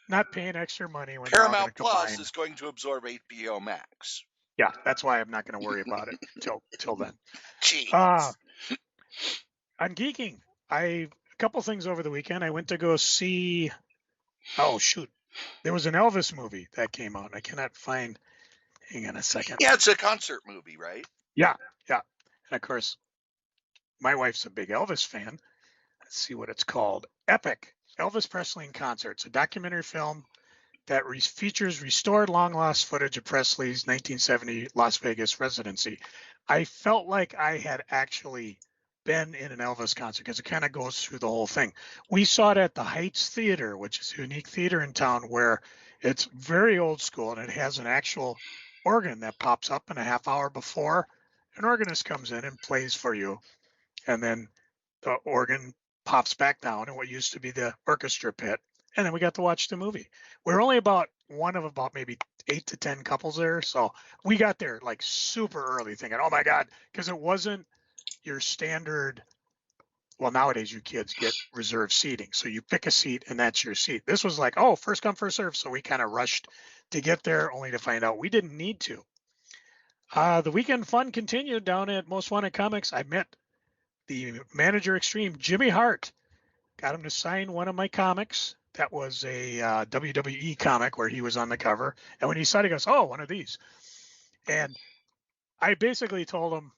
not paying extra money when they're all going to Paramount Plus combine. is going to absorb HBO Max. Yeah, that's why I'm not going to worry about it till then. Jeez. I'm geeking. A couple things over the weekend. I went to go see. Oh shoot, there was an Elvis movie that came out. I cannot find. Hang on a second. Yeah, it's a concert movie, right? Yeah. And of course, my wife's a big Elvis fan. Let's see what it's called. Epic Elvis Presley in Concert. It's a documentary film that features restored long-lost footage of Presley's 1970 Las Vegas residency. I felt like I had actually been in an Elvis concert because it kind of goes through the whole thing. We saw it at the Heights Theater, which is a unique theater in town where it's very old school and it has an actual organ that pops up in a half hour before an organist comes in and plays for you. And then the organ pops back down in what used to be the orchestra pit. And then we got to watch the movie. We're only about one of about maybe 8 to 10 couples there. So we got there like super early thinking, oh my God, because it wasn't your standard. Well, nowadays you kids get reserved seating. So you pick a seat and that's your seat. This was like, oh, first come, first serve. So we kind of rushed to get there only to find out we didn't need to. The weekend fun continued down at Most Wanted Comics. I met the manager extreme, Jimmy Hart. Got him to sign one of my comics. That was a WWE comic where he was on the cover. And when he saw it, he goes, oh, one of these. And I basically told him,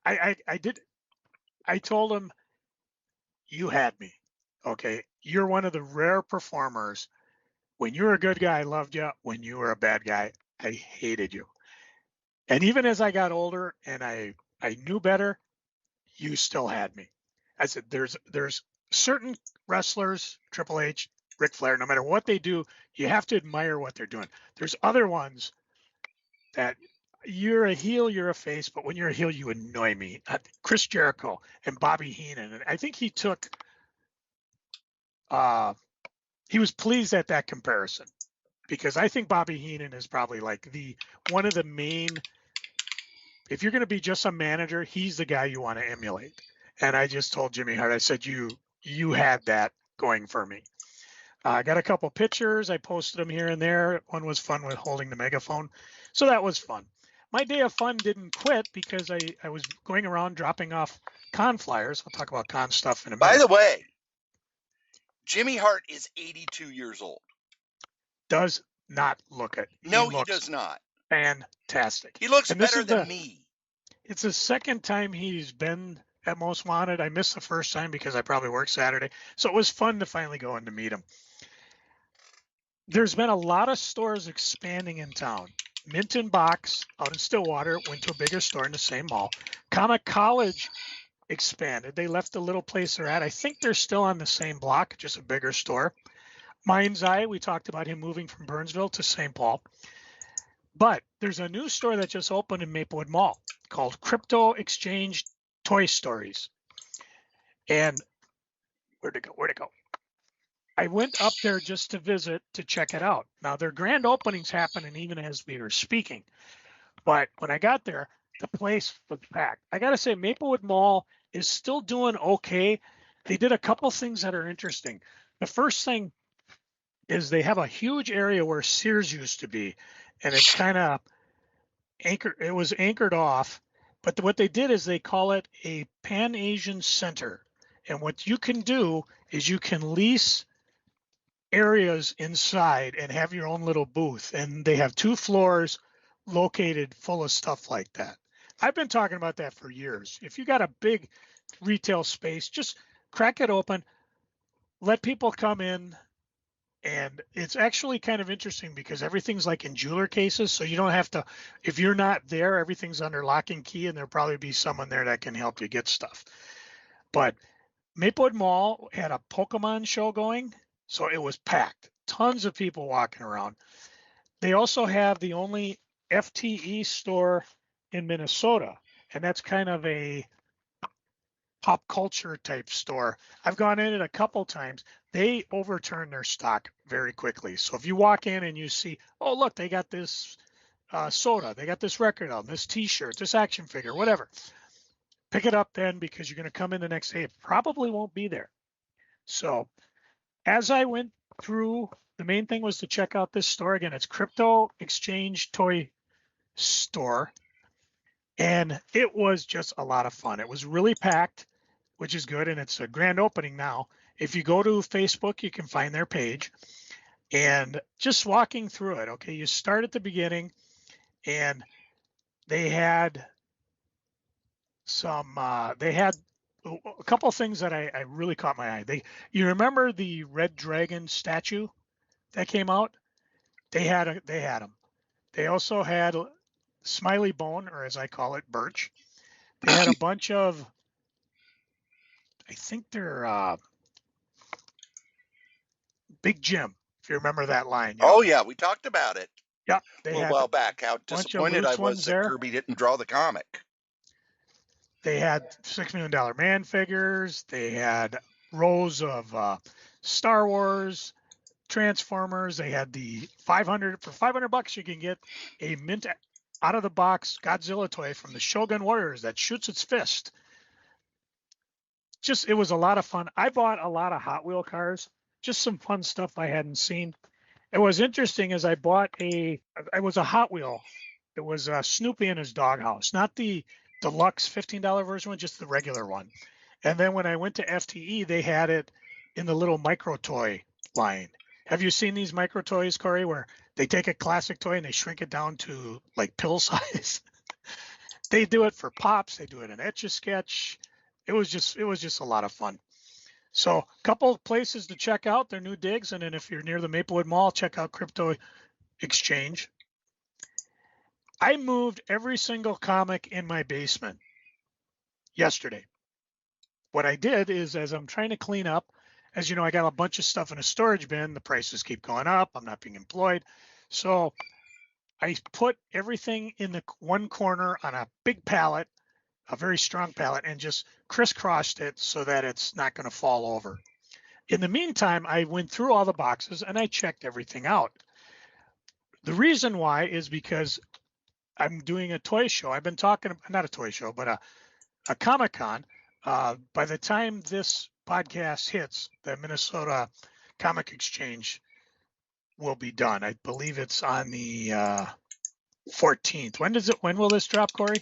I told him, you had me. Okay. You're one of the rare performers. When you were a good guy, I loved you. When you were a bad guy, I hated you. And even as I got older and I knew better, you still had me. I said, there's certain wrestlers, Triple H, Ric Flair, no matter what they do, you have to admire what they're doing. There's other ones that you're a heel, you're a face, but when you're a heel, you annoy me. Chris Jericho and Bobby Heenan. And I think he took, he was pleased at that comparison because I think Bobby Heenan is probably like one of the main, if you're going to be just a manager, he's the guy you want to emulate. And I just told Jimmy Hart, I said, you had that going for me. I got a couple pictures. I posted them here and there. One was fun with holding the megaphone. So that was fun. My day of fun didn't quit because I was going around dropping off con flyers. I'll talk about con stuff in a minute. By the way, Jimmy Hart is 82 years old. Does not look it. No, he does not. Fantastic. He looks better than me. It's the second time he's been at Most Wanted. I missed the first time because I probably worked Saturday. So it was fun to finally go in to meet him. There's been a lot of stores expanding in town. Minton Box out in Stillwater went to a bigger store in the same mall. Comic College expanded. They left the little place they're at. I think they're still on the same block, just a bigger store. Mind's Eye, we talked about him moving from Burnsville to St. Paul. But there's a new store that just opened in Maplewood Mall called Crypto Exchange Toy Stories. And where'd it go? I went up there just to visit to check it out. Now, their grand opening's happening even as we were speaking. But when I got there, the place was packed. I got to say, Maplewood Mall is still doing okay. They did a couple things that are interesting. The first thing is they have a huge area where Sears used to be, and it's kind of anchored. It was anchored off, but what they did is they call it a Pan-Asian Center. And what you can do is you can lease areas inside and have your own little booth. And they have 2 floors located full of stuff like that. I've been talking about that for years. If you got a big retail space, just crack it open, let people come in. And it's actually kind of interesting because everything's like in jeweler cases. So you don't have to, if you're not there, everything's under lock and key, and there'll probably be someone there that can help you get stuff. But Maplewood Mall had a Pokemon show going. So it was packed, tons of people walking around. They also have the only FTE store in Minnesota, and that's kind of a pop culture type store. I've gone in it a couple times. They overturn their stock very quickly. So if you walk in and you see, oh, look, they got this soda, they got this record album, this T-shirt, this action figure, whatever. pick it up then because you're going to come in the next day. It probably won't be there. So as I went through, the main thing was to check out this store. Again, it's Crypto Exchange Toy Store. And it was just a lot of fun. It was really packed, which is good. And it's a grand opening now. If you go to Facebook, you can find their page. And just walking through it, okay, you start at the beginning, and they had they had a couple of things that I really caught my eye. You remember the Red Dragon statue that came out? They had them. They also had Smiley Bone, or as I call it, Birch. They had a bunch of, I think they're Big Jim, if you remember that line. Oh, yeah, we talked about it Yeah, a little while back, how disappointed I was that Kirby didn't draw the comic. They had $6 Million Man figures. They had rows of Star Wars, Transformers. They had the for $500 you can get a mint out of the box Godzilla toy from the Shogun Warriors that shoots its fist. It was a lot of fun. I bought a lot of Hot Wheel cars, just some fun stuff I hadn't seen. It was interesting as I bought it was a Hot Wheel. It was Snoopy in his doghouse, not the deluxe $15 version one, just the regular one. And then when I went to FTE, they had it in the little micro toy line. Have you seen these micro toys, Cory, where they take a classic toy and they shrink it down to like pill size? They do it for Pops. They do it in Etch-a-Sketch. It was just a lot of fun. So a couple of places to check out their new digs. And then if you're near the Maplewood Mall, check out Crypto Exchange. I moved every single comic in my basement yesterday. What I did is, as I'm trying to clean up, as you know, I got a bunch of stuff in a storage bin. The prices keep going up. I'm not being employed. So I put everything in the one corner on a big pallet, a very strong pallet, and just crisscrossed it so that it's not going to fall over. In the meantime, I went through all the boxes and I checked everything out. The reason why is because I'm doing a toy show. I've been talking, not a toy show, but a Comic-Con. By the time this podcast hits, the Minnesota Comic Exchange will be done. I believe it's on the 14th. When will this drop, Cory?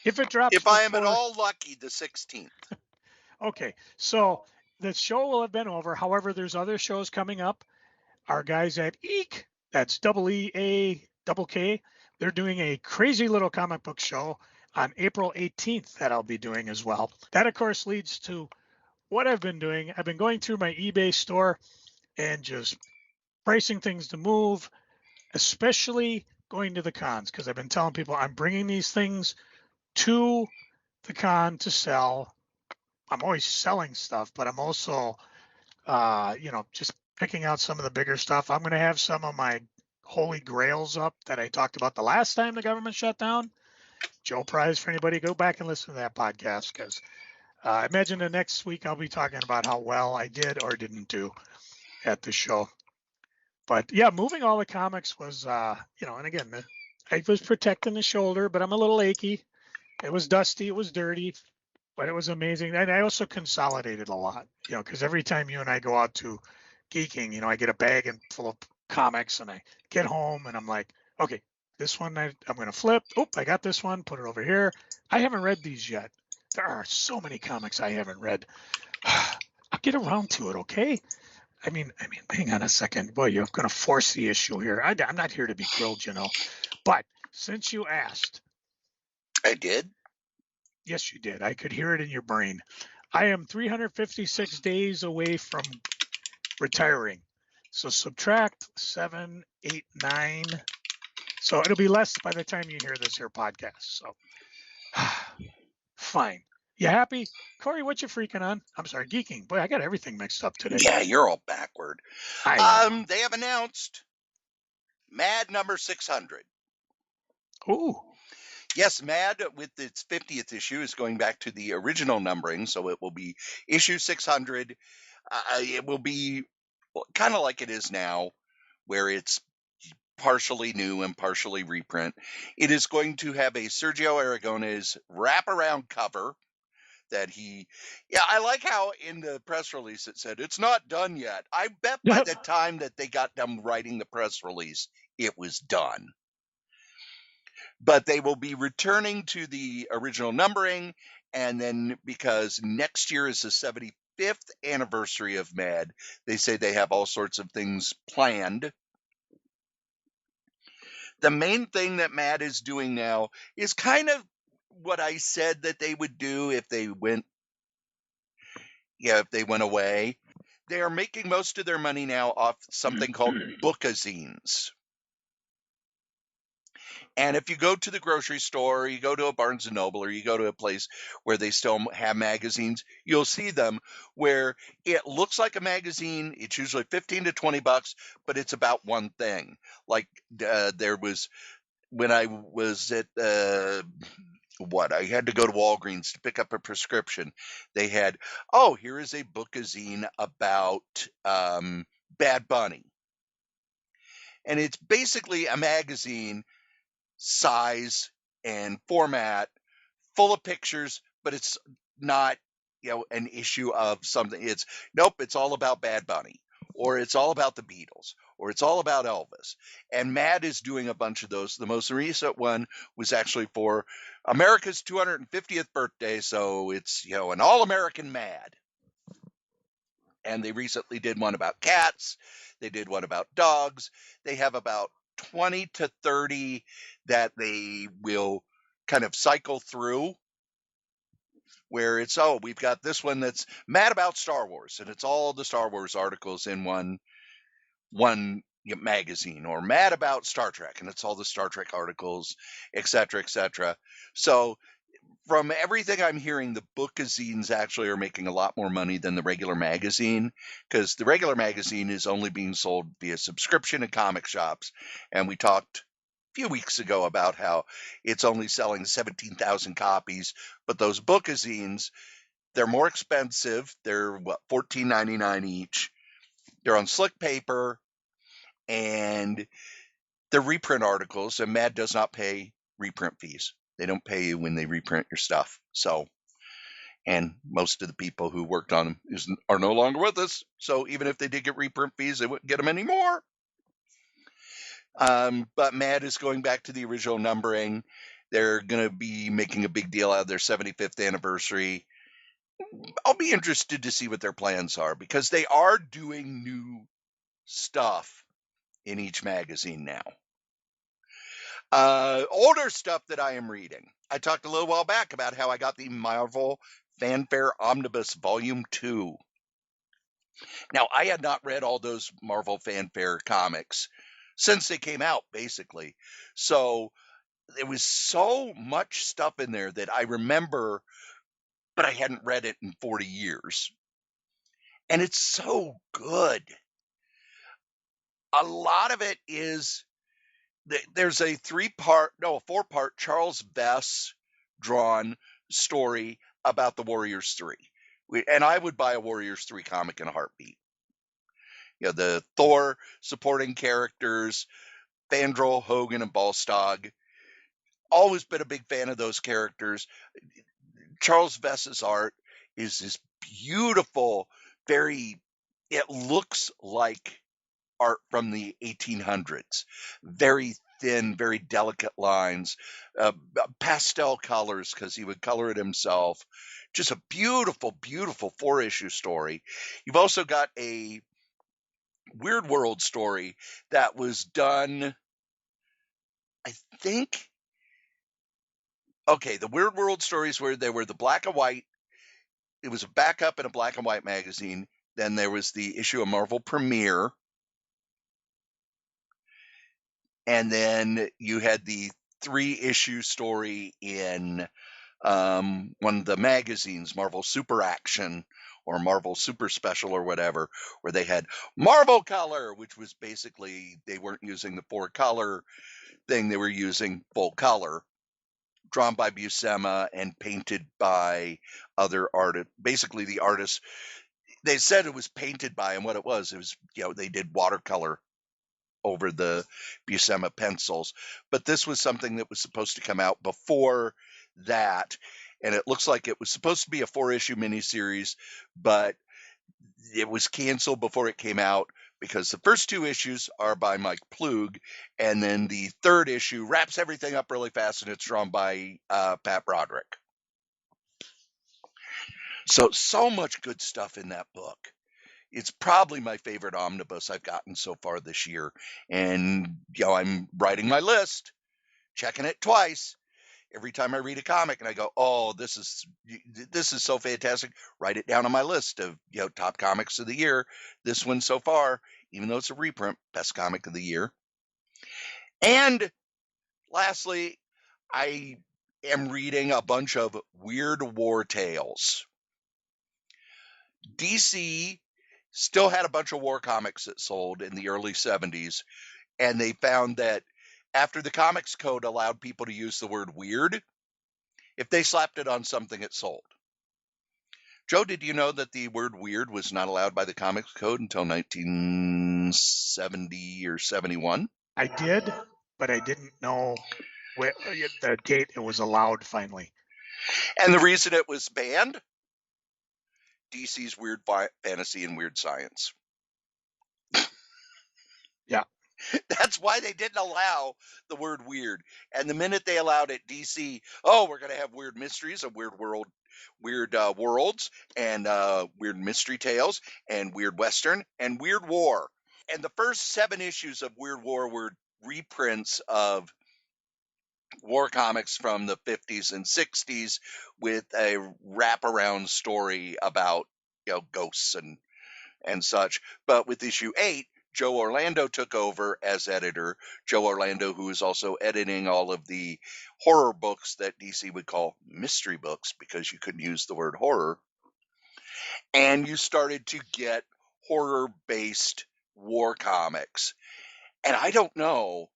If it drops, if I am at all lucky, the 16th. Okay, so the show will have been over. However, there's other shows coming up. Our guys at EAK, that's EAKK, they're doing a crazy little comic book show on April 18th that I'll be doing as well. That, of course, leads to what I've been doing. I've been going through my eBay store and just pricing things to move, especially going to the cons, because I've been telling people I'm bringing these things to the con to sell. I'm always selling stuff, but I'm also, just picking out some of the bigger stuff. I'm going to have some of my holy grails up that I talked about the last time the government shut down. Joe Prize, for anybody, go back and listen to that podcast, because I imagine the next week I'll be talking about how well I did or didn't do at the show. But yeah, moving all the comics was, and again, I was protecting the shoulder, but I'm a little achy. It was dusty, it was dirty, but it was amazing. And I also consolidated a lot, because every time you and I go out to geeking, I get a bag full of comics, and I get home and I'm like, okay, this one I'm going to flip. Oh, I got this one, put it over here. I haven't read these yet. There are so many comics I haven't read. I'll get around to it, okay? I mean, hang on a second. Boy, you're going to force the issue here. I'm not here to be grilled, But since you asked. I did? Yes, you did. I could hear it in your brain. I am 356 days away from retiring. So subtract 7, 8, 9. So it'll be less by the time you hear this here podcast. So fine. You happy? Cory, what you freaking on? I'm sorry, geeking. Boy, I got everything mixed up today. Yeah, you're all backward. They have announced Mad number 600. Ooh. Yes, Mad with its 50th issue is going back to the original numbering, so it will be issue 600. It will be kind of like it is now, where it's partially new and partially reprint. It is going to have a Sergio Aragonés wraparound cover that I like how in the press release it said it's not done yet. I bet by the time that they got done writing the press release, it was done. But they will be returning to the original numbering, and then because next year is the 75th anniversary of Mad, they say they have all sorts of things planned. The main thing that Mad is doing now is kind of what I said that they would do if they went away. They are making most of their money now off something called bookazines. And if you go to the grocery store, or you go to a Barnes and Noble, or you go to a place where they still have magazines, you'll see them where it looks like a magazine. It's usually $15 to $20, but it's about one thing. Like there was when I was at I had to go to Walgreens to pick up a prescription. They had, here is a bookazine about Bad Bunny. And it's basically a magazine size and format full of pictures, but it's not, an issue of something. It's all about Bad Bunny, or it's all about the Beatles, or it's all about Elvis. And Mad is doing a bunch of those. The most recent one was actually for America's 250th birthday, so it's, an all-American Mad. And they recently did one about cats. They did one about dogs. They have about 20 to 30 that they will kind of cycle through, where it's, we've got this one that's Mad about Star Wars, and it's all the Star Wars articles in one magazine, or Mad about Star Trek, and it's all the Star Trek articles, etc., etc. So from everything I'm hearing, the bookazines actually are making a lot more money than the regular magazine, because the regular magazine is only being sold via subscription in comic shops. And we talked a few weeks ago about how it's only selling 17,000 copies, but those bookazines, they're more expensive. They're $14.99 each. They're on slick paper, and they're reprint articles, and Mad does not pay reprint fees. They don't pay you when they reprint your stuff. So, and most of the people who worked on them are no longer with us. So even if they did get reprint fees, they wouldn't get them anymore. But Mad is going back to the original numbering. They're going to be making a big deal out of their 75th anniversary. I'll be interested to see what their plans are, because they are doing new stuff in each magazine now. Older stuff that I am reading. I talked a little while back about how I got the Marvel Fanfare Omnibus Volume 2. Now, I had not read all those Marvel Fanfare comics since they came out, basically. So there was so much stuff in there that I remember, but I hadn't read it in 40 years. And it's so good. A lot of it is, there's a 4-part Charles Vess drawn story about the Warriors 3. And I would buy a Warriors 3 comic in a heartbeat. The Thor supporting characters, Fandral, Hogan, and Balstog. Always been a big fan of those characters. Charles Vess's art is this beautiful, it looks like art from the 1800s. Very thin, very delicate lines, pastel colors, because he would color it himself. Just a beautiful, beautiful 4-issue story. You've also got a Weird World story that was done, I think. Okay, the Weird World stories where they were the black and white. It was a backup in a black and white magazine. Then there was the issue of Marvel Premiere. And then you had the 3-issue story in one of the magazines, Marvel Super Action or Marvel Super Special or whatever, where they had Marvel Color, which was basically, they weren't using the 4-color thing. They were using full color, drawn by Buscema and painted by other artists. Basically, the artists, they said it was painted by, and what it was, they did watercolor over the Buscema pencils. But this was something that was supposed to come out before that, and it looks like it was supposed to be a 4-issue miniseries, but it was canceled before it came out because the first 2 issues are by Mike Plug, and then the 3rd issue wraps everything up really fast, and it's drawn by Pat Broderick. So much good stuff in that book. It's probably my favorite omnibus I've gotten so far this year. And, I'm writing my list, checking it twice. Every time I read a comic and I go, oh, this is so fantastic, write it down on my list of, top comics of the year. This one so far, even though it's a reprint, best comic of the year. And lastly, I am reading a bunch of Weird War tales. DC still had a bunch of war comics that sold in the early 70s, and they found that after the Comics Code allowed people to use the word weird, if they slapped it on something, it sold. Joe, did you know that the word weird was not allowed by the Comics Code until 1970 or 71? I did, but I didn't know the date it was allowed finally. And the reason it was banned? DC's Weird Fantasy and Weird Science. Yeah. That's why they didn't allow the word weird. And the minute they allowed it, DC, we're going to have weird mysteries, weird worlds, and weird mystery tales, and weird Western, and weird war. And the first 7 issues of Weird War were reprints of war comics from the 50s and 60s with a wraparound story about, ghosts and such. But with issue 8, Joe Orlando took over as editor. Joe Orlando, who is also editing all of the horror books that DC would call mystery books because you couldn't use the word horror. And you started to get horror-based war comics. And I don't know.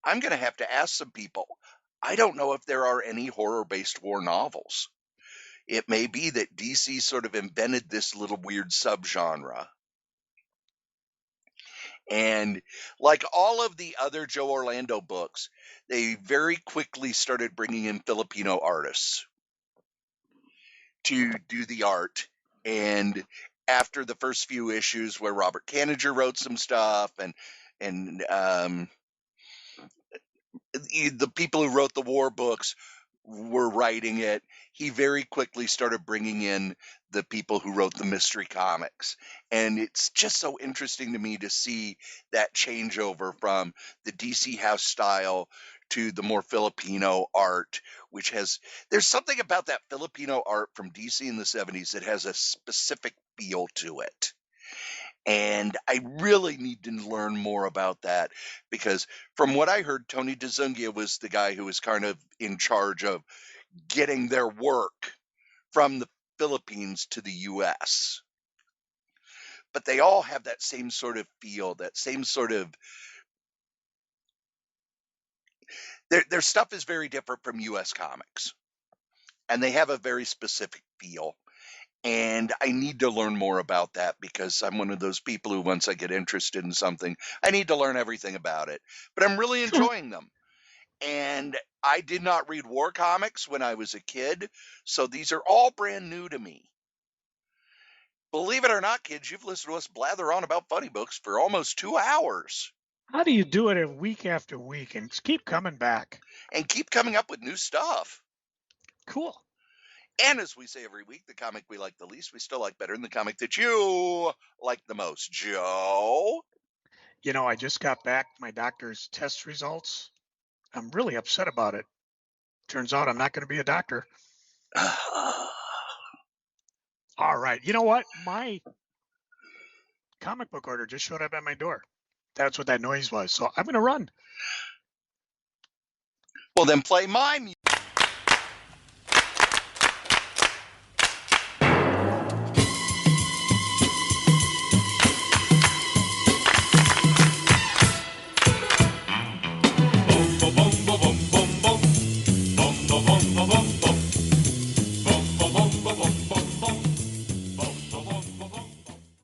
I'm going to have to ask some people. I don't know if there are any horror-based war novels. It may be that DC sort of invented this little weird subgenre. And like all of the other Joe Orlando books, they very quickly started bringing in Filipino artists to do the art. And after the first few issues where Robert Kaniger wrote some stuff and the people who wrote the war books were writing it, he very quickly started bringing in the people who wrote the mystery comics. And it's just so interesting to me to see that changeover from the DC house style to the more Filipino art, which there's something about that Filipino art from DC in the 70s that has a specific feel to it. And I really need to learn more about that because from what I heard, Tony DeZungia was the guy who was kind of in charge of getting their work from the Philippines to the U.S. But they all have that same sort of feel, that same sort of... Their stuff is very different from U.S. comics. And they have a very specific feel. And I need to learn more about that because I'm one of those people who, once I get interested in something, I need to learn everything about it. But I'm really enjoying them. And I did not read war comics when I was a kid, so these are all brand new to me. Believe it or not, kids, you've listened to us blather on about funny books for almost 2 hours. How do you do it week after week and keep coming back? And keep coming up with new stuff. Cool. And as we say every week, the comic we like the least, we still like better than the comic that you like the most. Joe? I just got back my doctor's test results. I'm really upset about it. Turns out I'm not going to be a doctor. All right. You know what? My comic book order just showed up at my door. That's what that noise was. So I'm going to run. Well, then play my music.